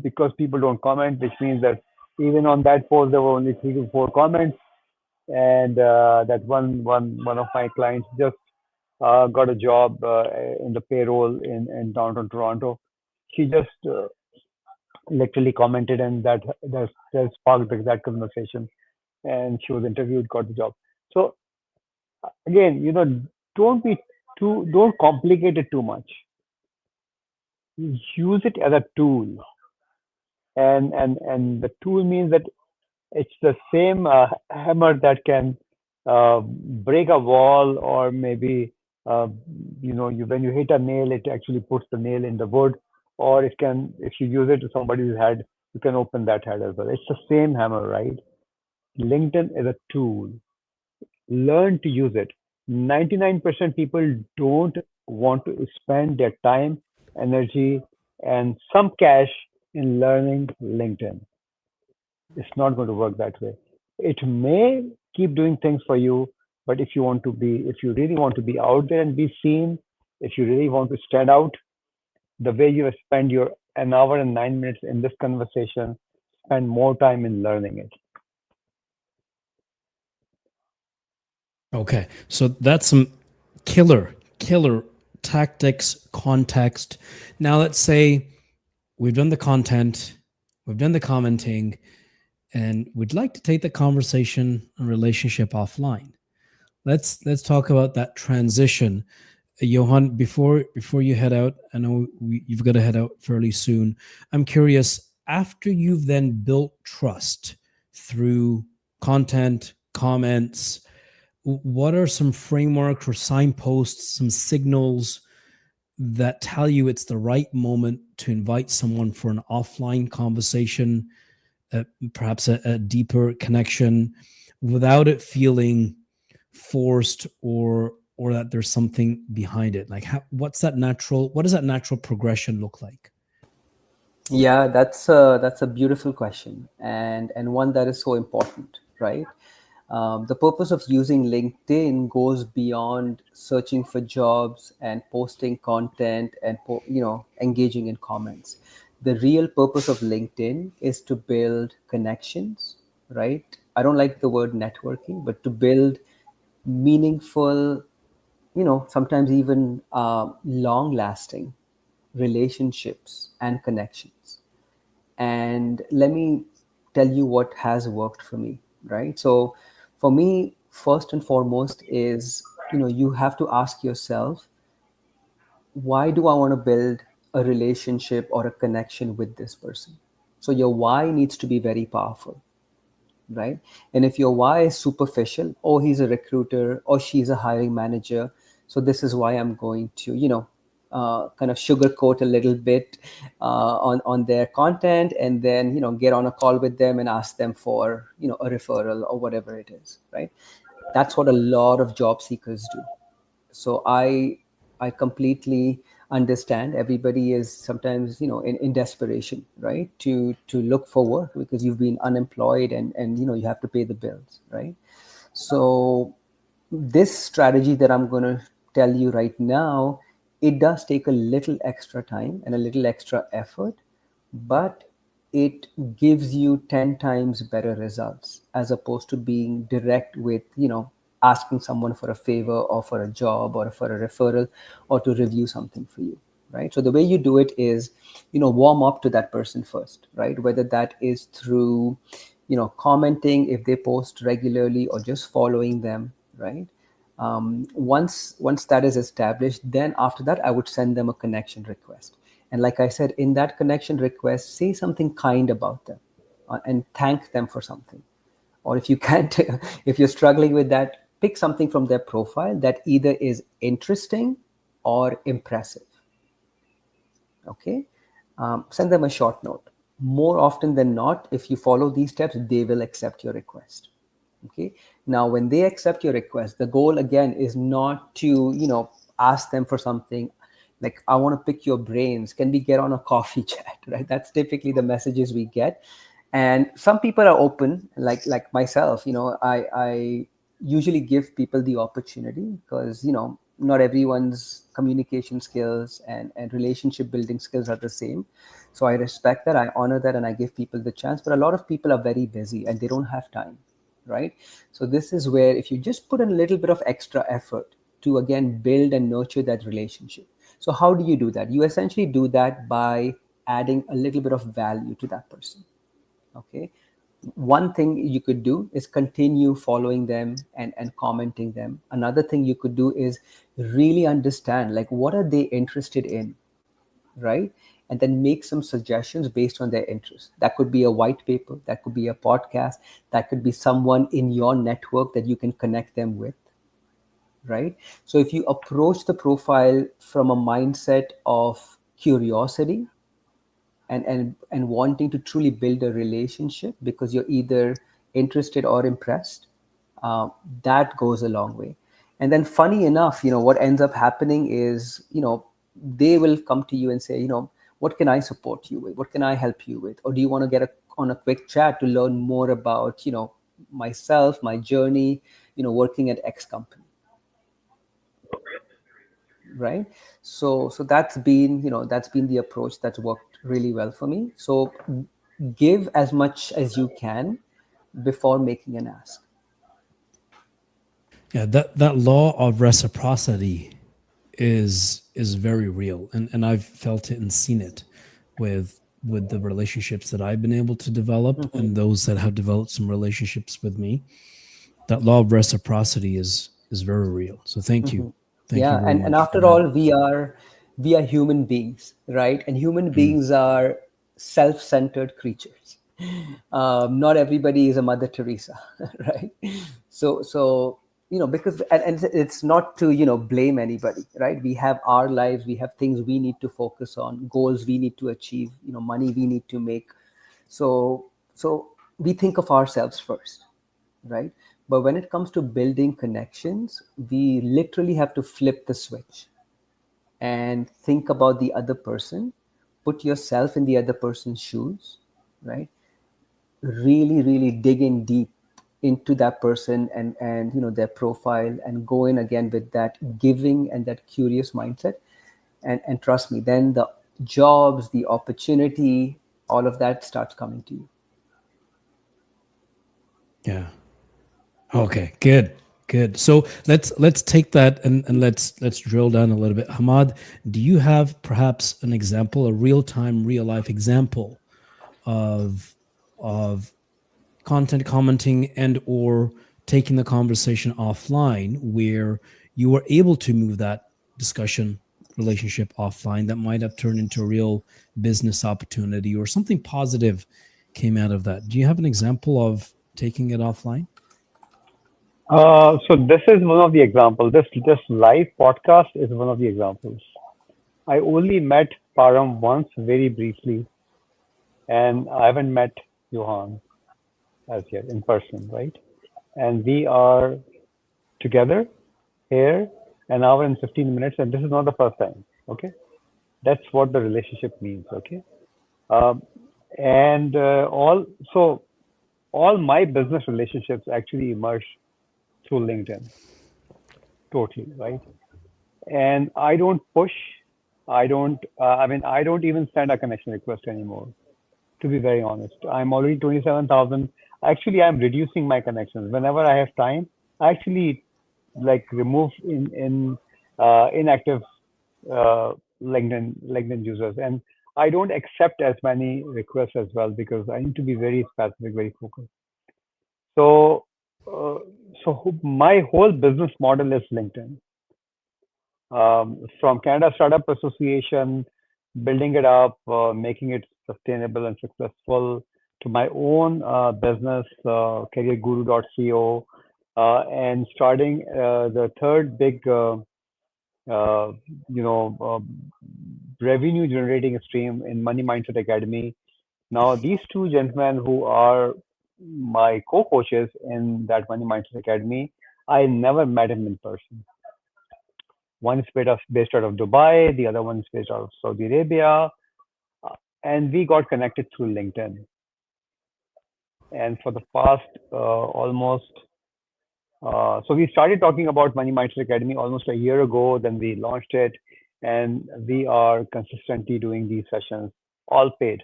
because people don't comment, which means that even on that post there were only 3 to 4 comments, and that one of my clients just got a job in the payroll in downtown Toronto. She just literally commented, and that sparked that conversation, and she was interviewed, got the job. So again, don't complicate it too much. Use it as a tool, and the tool means that it's the same hammer that can break a wall, or maybe when you hit a nail, it actually puts the nail in the wood, or it can, if you use it to somebody's head, you can open that head as well. It's the same hammer, right? LinkedIn is a tool. Learn to use it. 99% people don't want to spend their time, energy, and some cash in learning LinkedIn. It's not going to work that way. It may keep doing things for you, but if you really want to be out there and be seen, if you really want to stand out, the way you spend your an hour and 9 minutes in this conversation, spend more time in learning it. Okay, so that's some killer tactics, context. Now let's say we've done the content, we've done the commenting, and we'd like to take the conversation and relationship offline. Let's talk about that transition. Johan, before you head out, I know you've got to head out fairly soon. I'm curious, after you've then built trust through content, comments, what are some frameworks or signposts, some signals that tell you it's the right moment to invite someone for an offline conversation, perhaps a deeper connection, without it feeling forced or or that there's something behind it? Like, what does that natural progression look like? Yeah, that's a beautiful question, and one that is so important, right? The purpose of using LinkedIn goes beyond searching for jobs and posting content and engaging in comments. The real purpose of LinkedIn is to build connections, right? I don't like the word networking, but to build meaningful, sometimes even long lasting relationships and connections. And let me tell you what has worked for me, right? So for me, first and foremost is, you have to ask yourself, why do I want to build a relationship or a connection with this person? So your why needs to be very powerful, right? And if your why is superficial, oh, he's a recruiter or she's a hiring manager, so this is why I'm going to, kind of sugarcoat a little bit on their content, and then get on a call with them and ask them for a referral or whatever it is, right? That's what a lot of job seekers do. So I completely understand. Everybody is sometimes in desperation, right, to look for work because you've been unemployed, and you have to pay the bills, right? So this strategy that I'm going to tell you right now, it does take a little extra time and a little extra effort, but it gives you 10 times better results as opposed to being direct with asking someone for a favor or for a job or for a referral or to review something for you, right? So the way you do it is warm up to that person first, right? Whether that is through commenting if they post regularly or just following them, right? Once that is established, then after that I would send them a connection request. And like I said, in that connection request, say something kind about them, and thank them for something. Or if you can't, if you're struggling with that, pick something from their profile that either is interesting or impressive. Okay. Send them a short note. More often than not, if you follow these steps, they will accept your request. Okay. Now, when they accept your request, the goal again is not to, ask them for something like, I want to pick your brains. Can we get on a coffee chat? Right. That's typically the messages we get. And some people are open, like myself, I usually give people the opportunity because, not everyone's communication skills and relationship building skills are the same. So I respect that, I honor that, and I give people the chance. But a lot of people are very busy and they don't have time, right? So this is where if you just put in a little bit of extra effort to again build and nurture that relationship. So how do you do that? You essentially do that by adding a little bit of value to that person. Okay. One thing you could do is continue following them and commenting them. Another thing you could do is really understand, like, what are they interested in, right? And then make some suggestions based on their interests. That could be a white paper, that could be a podcast, that could be someone in your network that you can connect them with, right? So if you approach the profile from a mindset of curiosity and wanting to truly build a relationship because you're either interested or impressed, that goes a long way. And then funny enough, what ends up happening is, they will come to you and say, what can I support you with? What can I help you with? Or do you want to get on a quick chat to learn more about, myself, my journey, working at X company, right? So that's been the approach that's worked really well for me. So give as much as you can before making an ask. Yeah, that law of reciprocity is very real, and I've felt it and seen it with the relationships that I've been able to develop and those that have developed some relationships with me. That law of reciprocity is very real. So thank you Yeah, very and much for after that. all, we are human beings, right? And human Mm. beings are self-centered creatures. Not everybody is a Mother Teresa, right? So because and it's not to blame anybody, right? We have our lives, we have things we need to focus on, goals we need to achieve, money we need to make. So we think of ourselves first, right? But when it comes to building connections, we literally have to flip the switch and think about the other person, put yourself in the other person's shoes, right? Really, really dig in deep into that person and their profile, and go in again with that giving and that curious mindset. And trust me, then the jobs, the opportunity, all of that starts coming to you. Yeah. Okay, good. Good. So let's take that and let's drill down a little bit. Hamad, do you have perhaps an example, a real-time, real-life example of content commenting and or taking the conversation offline where you were able to move that discussion relationship offline that might have turned into a real business opportunity or something positive came out of that? Do you have an example of taking it offline? So this is one of the examples. This live podcast is one of the examples. I only met Param once, very briefly, and I haven't met Johan as yet in person, right? And we are together here an hour and 15 minutes, and this is not the first time. Okay, that's what the relationship means. Okay, um, and all my business relationships actually emerged through LinkedIn, totally, right? And I don't push. I don't. I don't even send a connection request anymore. To be very honest, I'm already 27,000. Actually, I'm reducing my connections whenever I have time. I actually like remove in inactive uh, LinkedIn users, and I don't accept as many requests as well because I need to be very specific, very focused. So, uh, my whole business model is LinkedIn. From Canada Startup Association, building it up, making it sustainable and successful, to my own business, careerguru.co, and starting the third big, uh, you know, revenue generating stream in Money Mindset Academy. Now, these two gentlemen who are my co-coaches in that Money Mindset Academy, I never met him in person. One is based out of Dubai, the other one is based out of Saudi Arabia, and we got connected through LinkedIn. And for the past almost, so we started talking about Money Mindset Academy almost a year ago. Then we launched it, and we are consistently doing these sessions, all paid,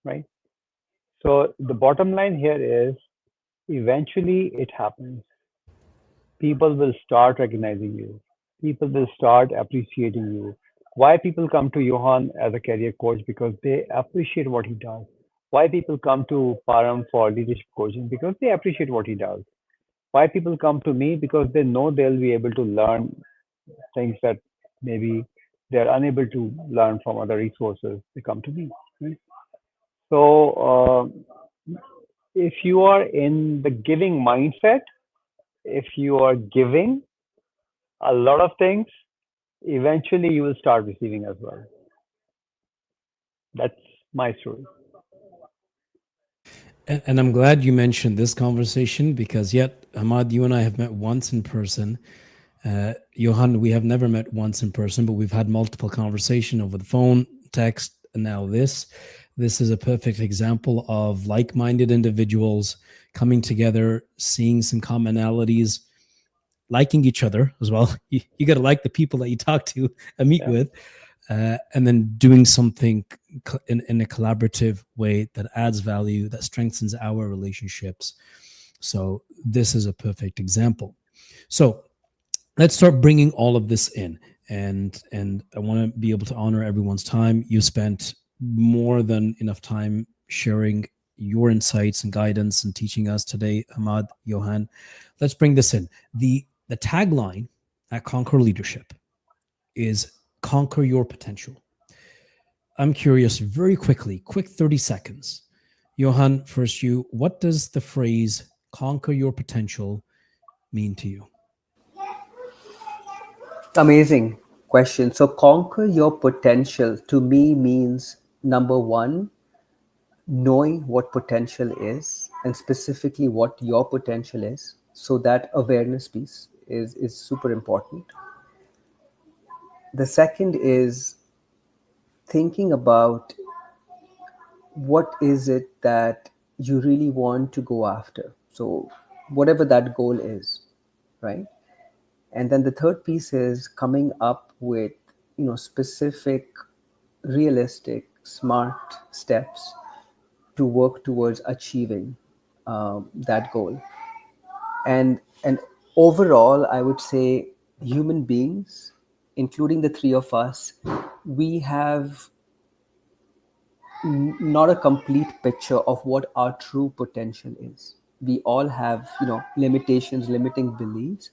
right? So the bottom line here is, eventually it happens. People will start recognizing you. People will start appreciating you. Why people come to Johan as a career coach? Because they appreciate what he does. Why people come to Param for leadership coaching? Because they appreciate what he does. Why people come to me? Because they know they'll be able to learn things that maybe they're unable to learn from other resources. They come to me. Right? So if you are in the giving mindset, if you are giving a lot of things, eventually you will start receiving as well. That's my story. And I'm glad you mentioned this conversation because yet, Hamad, you and I have met once in person. Johan, we have never met once in person, but we've had multiple conversation over the phone, text, and now this. This is a perfect example of like-minded individuals coming together, seeing some commonalities, liking each other as well. You got to like the people that you talk to and meet Yeah. with, and then doing something in a collaborative way that adds value, that strengthens our relationships. So this is a perfect example. So let's start bringing all of this in, and I want to be able to honor everyone's time. You spent more than enough time sharing your insights and guidance and teaching us today, Hamad, Johan. Let's bring this in. The tagline at Conquer Leadership is conquer your potential. I'm curious, very quickly, quick 30 seconds. Johan, first you, what does the phrase conquer your potential mean to you? Amazing question. So, conquer your potential to me means number one, knowing what potential is and specifically what your potential is, so that awareness piece is super important. The second is thinking about what is it that you really want to go after, so whatever that goal is, right? And then the third piece is coming up with, specific, realistic, smart steps to work towards achieving that goal. And overall, I would say human beings, including the three of us, we have not a complete picture of what our true potential is. We all have, limitations, limiting beliefs.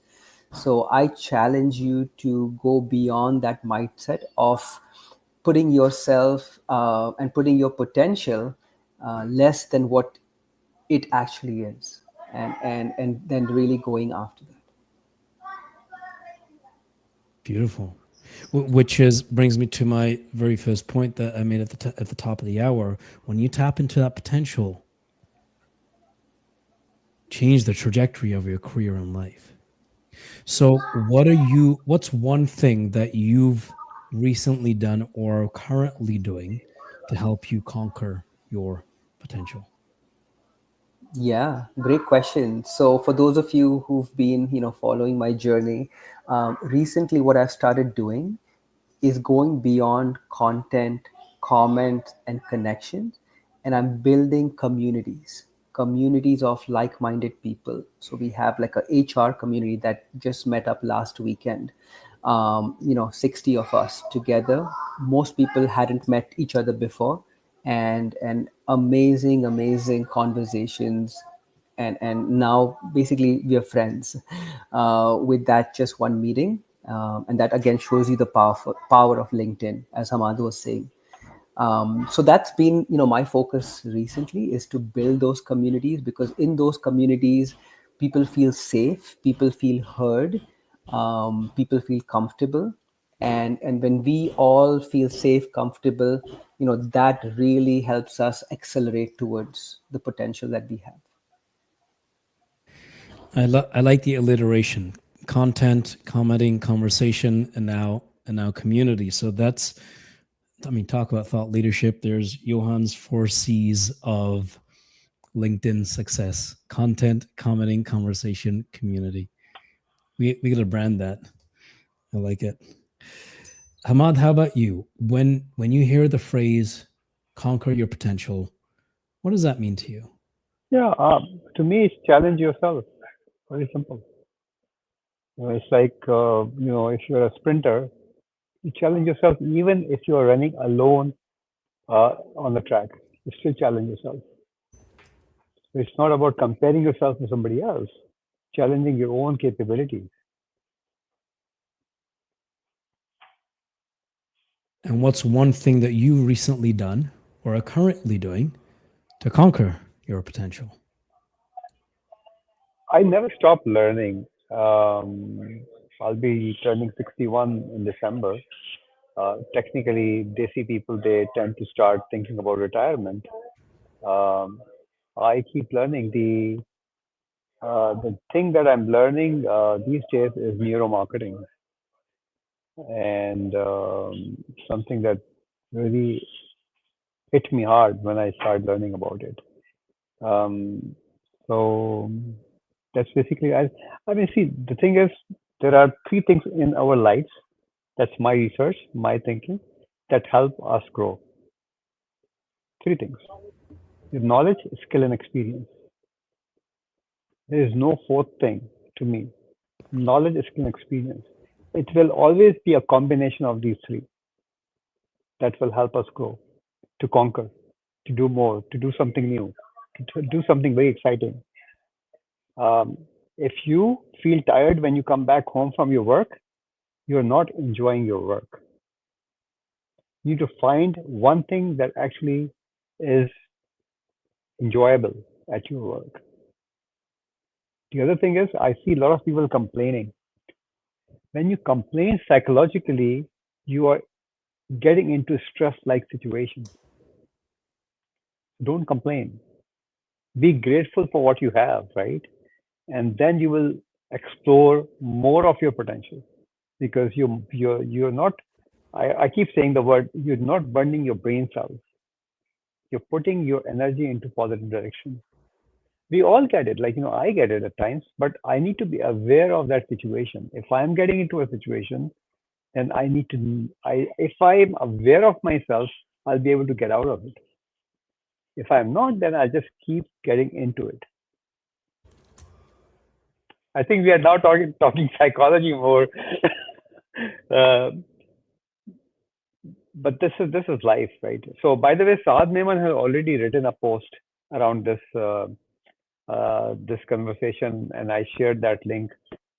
So I challenge you to go beyond that mindset of putting yourself and putting your potential less than what it actually is, and then really going after that. Beautiful. Which is brings me to my very first point that I made at the top of the hour. When you tap into that potential, change the trajectory of your career and life. So, what's one thing that you've recently done or are currently doing to help you conquer your potential? Yeah, great question. So for those of you who've been, following my journey, recently what I've started doing is going beyond content, comment, and connections, and I'm building communities of like-minded people. So we have like a HR community that just met up last weekend. 60 of us together. Most people hadn't met each other before, and amazing conversations, and now basically we are friends with that just one meeting. And that again shows you the power of LinkedIn, as Hamad was saying. So that's been, my focus recently, is to build those communities, because in those communities people feel safe, people feel heard, people feel comfortable. And when we all feel safe, comfortable, that really helps us accelerate towards the potential that we have. I like the alliteration: content, commenting, conversation, and now community. So that's, I mean, talk about thought leadership. There's Johan's 4 C's of LinkedIn success: content, commenting, conversation, community. We got to brand that. I like it. Hamad, how about you? When you hear the phrase "conquer your potential," what does that mean to you? Yeah, to me, it's challenge yourself. Very simple. It's like, if you're a sprinter, you challenge yourself even if you are running alone on the track. You still challenge yourself. So it's not about comparing yourself to somebody else, challenging your own capabilities. And what's one thing that you recently done or are currently doing to conquer your potential? I never stop learning. I'll be turning 61 in December. Technically, Desi people, they tend to start thinking about retirement. Um, I keep learning. The thing that I'm learning these days is neuromarketing, and something that really hit me hard when I started learning about it. Um, so that's basically, I mean, see, the thing is, there are three things in our lives. That's my research, my thinking, that help us grow. Three things: knowledge, skill, and experience. There is no fourth thing to me. Knowledge, skill, and experience. It will always be a combination of these three that will help us grow, to conquer, to do more, to do something new, to do something very exciting. Um, if you feel tired when you come back home from your work, you're not enjoying your work. You need to find one thing that actually is enjoyable at your work. The other thing is, I see a lot of people complaining. When you complain psychologically, you are getting into stress like situations. Don't complain. Be grateful for what you have, right? And then you will explore more of your potential because you're not. I keep saying the word. You're not burning your brain cells. You're putting your energy into positive direction. We all get it. Like, I get it at times, but I need to be aware of that situation. If I'm getting into a situation, then I need to, if I'm aware of myself, I'll be able to get out of it. If I'm not, then I'll just keep getting into it. I think we are now talking psychology more. uh, but this is life, right? So, by the way, Saad Mehman has already written a post around this conversation, and I shared that link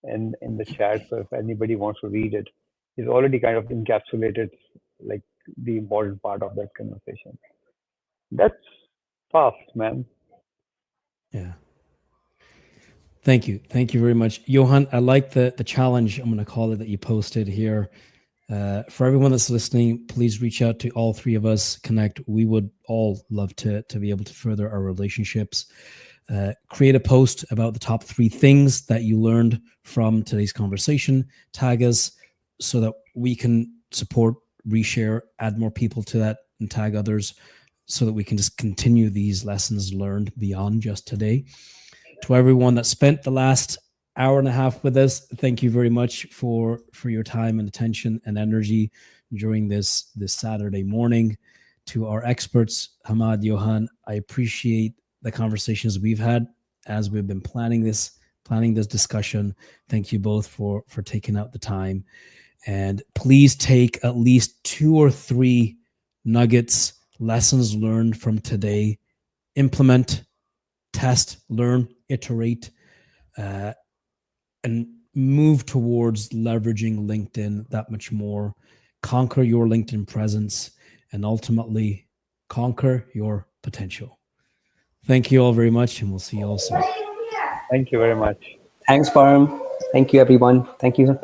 in the chat. So if anybody wants to read it, he's already kind of encapsulated like the important part of that conversation. That's fast, man. Yeah. Thank you. Thank you very much. Johan, I like the challenge, I'm going to call it, that you posted here. For everyone that's listening, please reach out to all three of us, connect. We would all love to be able to further our relationships. Create a post about the top 3 things that you learned from today's conversation. Tag us so that we can support, reshare, add more people to that, and tag others so that we can just continue these lessons learned beyond just today. To everyone that spent the last hour and a half with us, thank you very much for your time and attention and energy during this Saturday morning. To our experts, Hamad, Johan, I appreciate the conversations we've had as we've been planning this discussion. Thank you both for taking out the time. And please take at least 2 or 3 nuggets, lessons learned from today, implement, test, learn, iterate, and move towards leveraging LinkedIn that much more. Conquer your LinkedIn presence and ultimately conquer your potential. Thank you all very much, and we'll see you all soon. Thank you very much. Thanks, Param. Thank you, everyone. Thank you.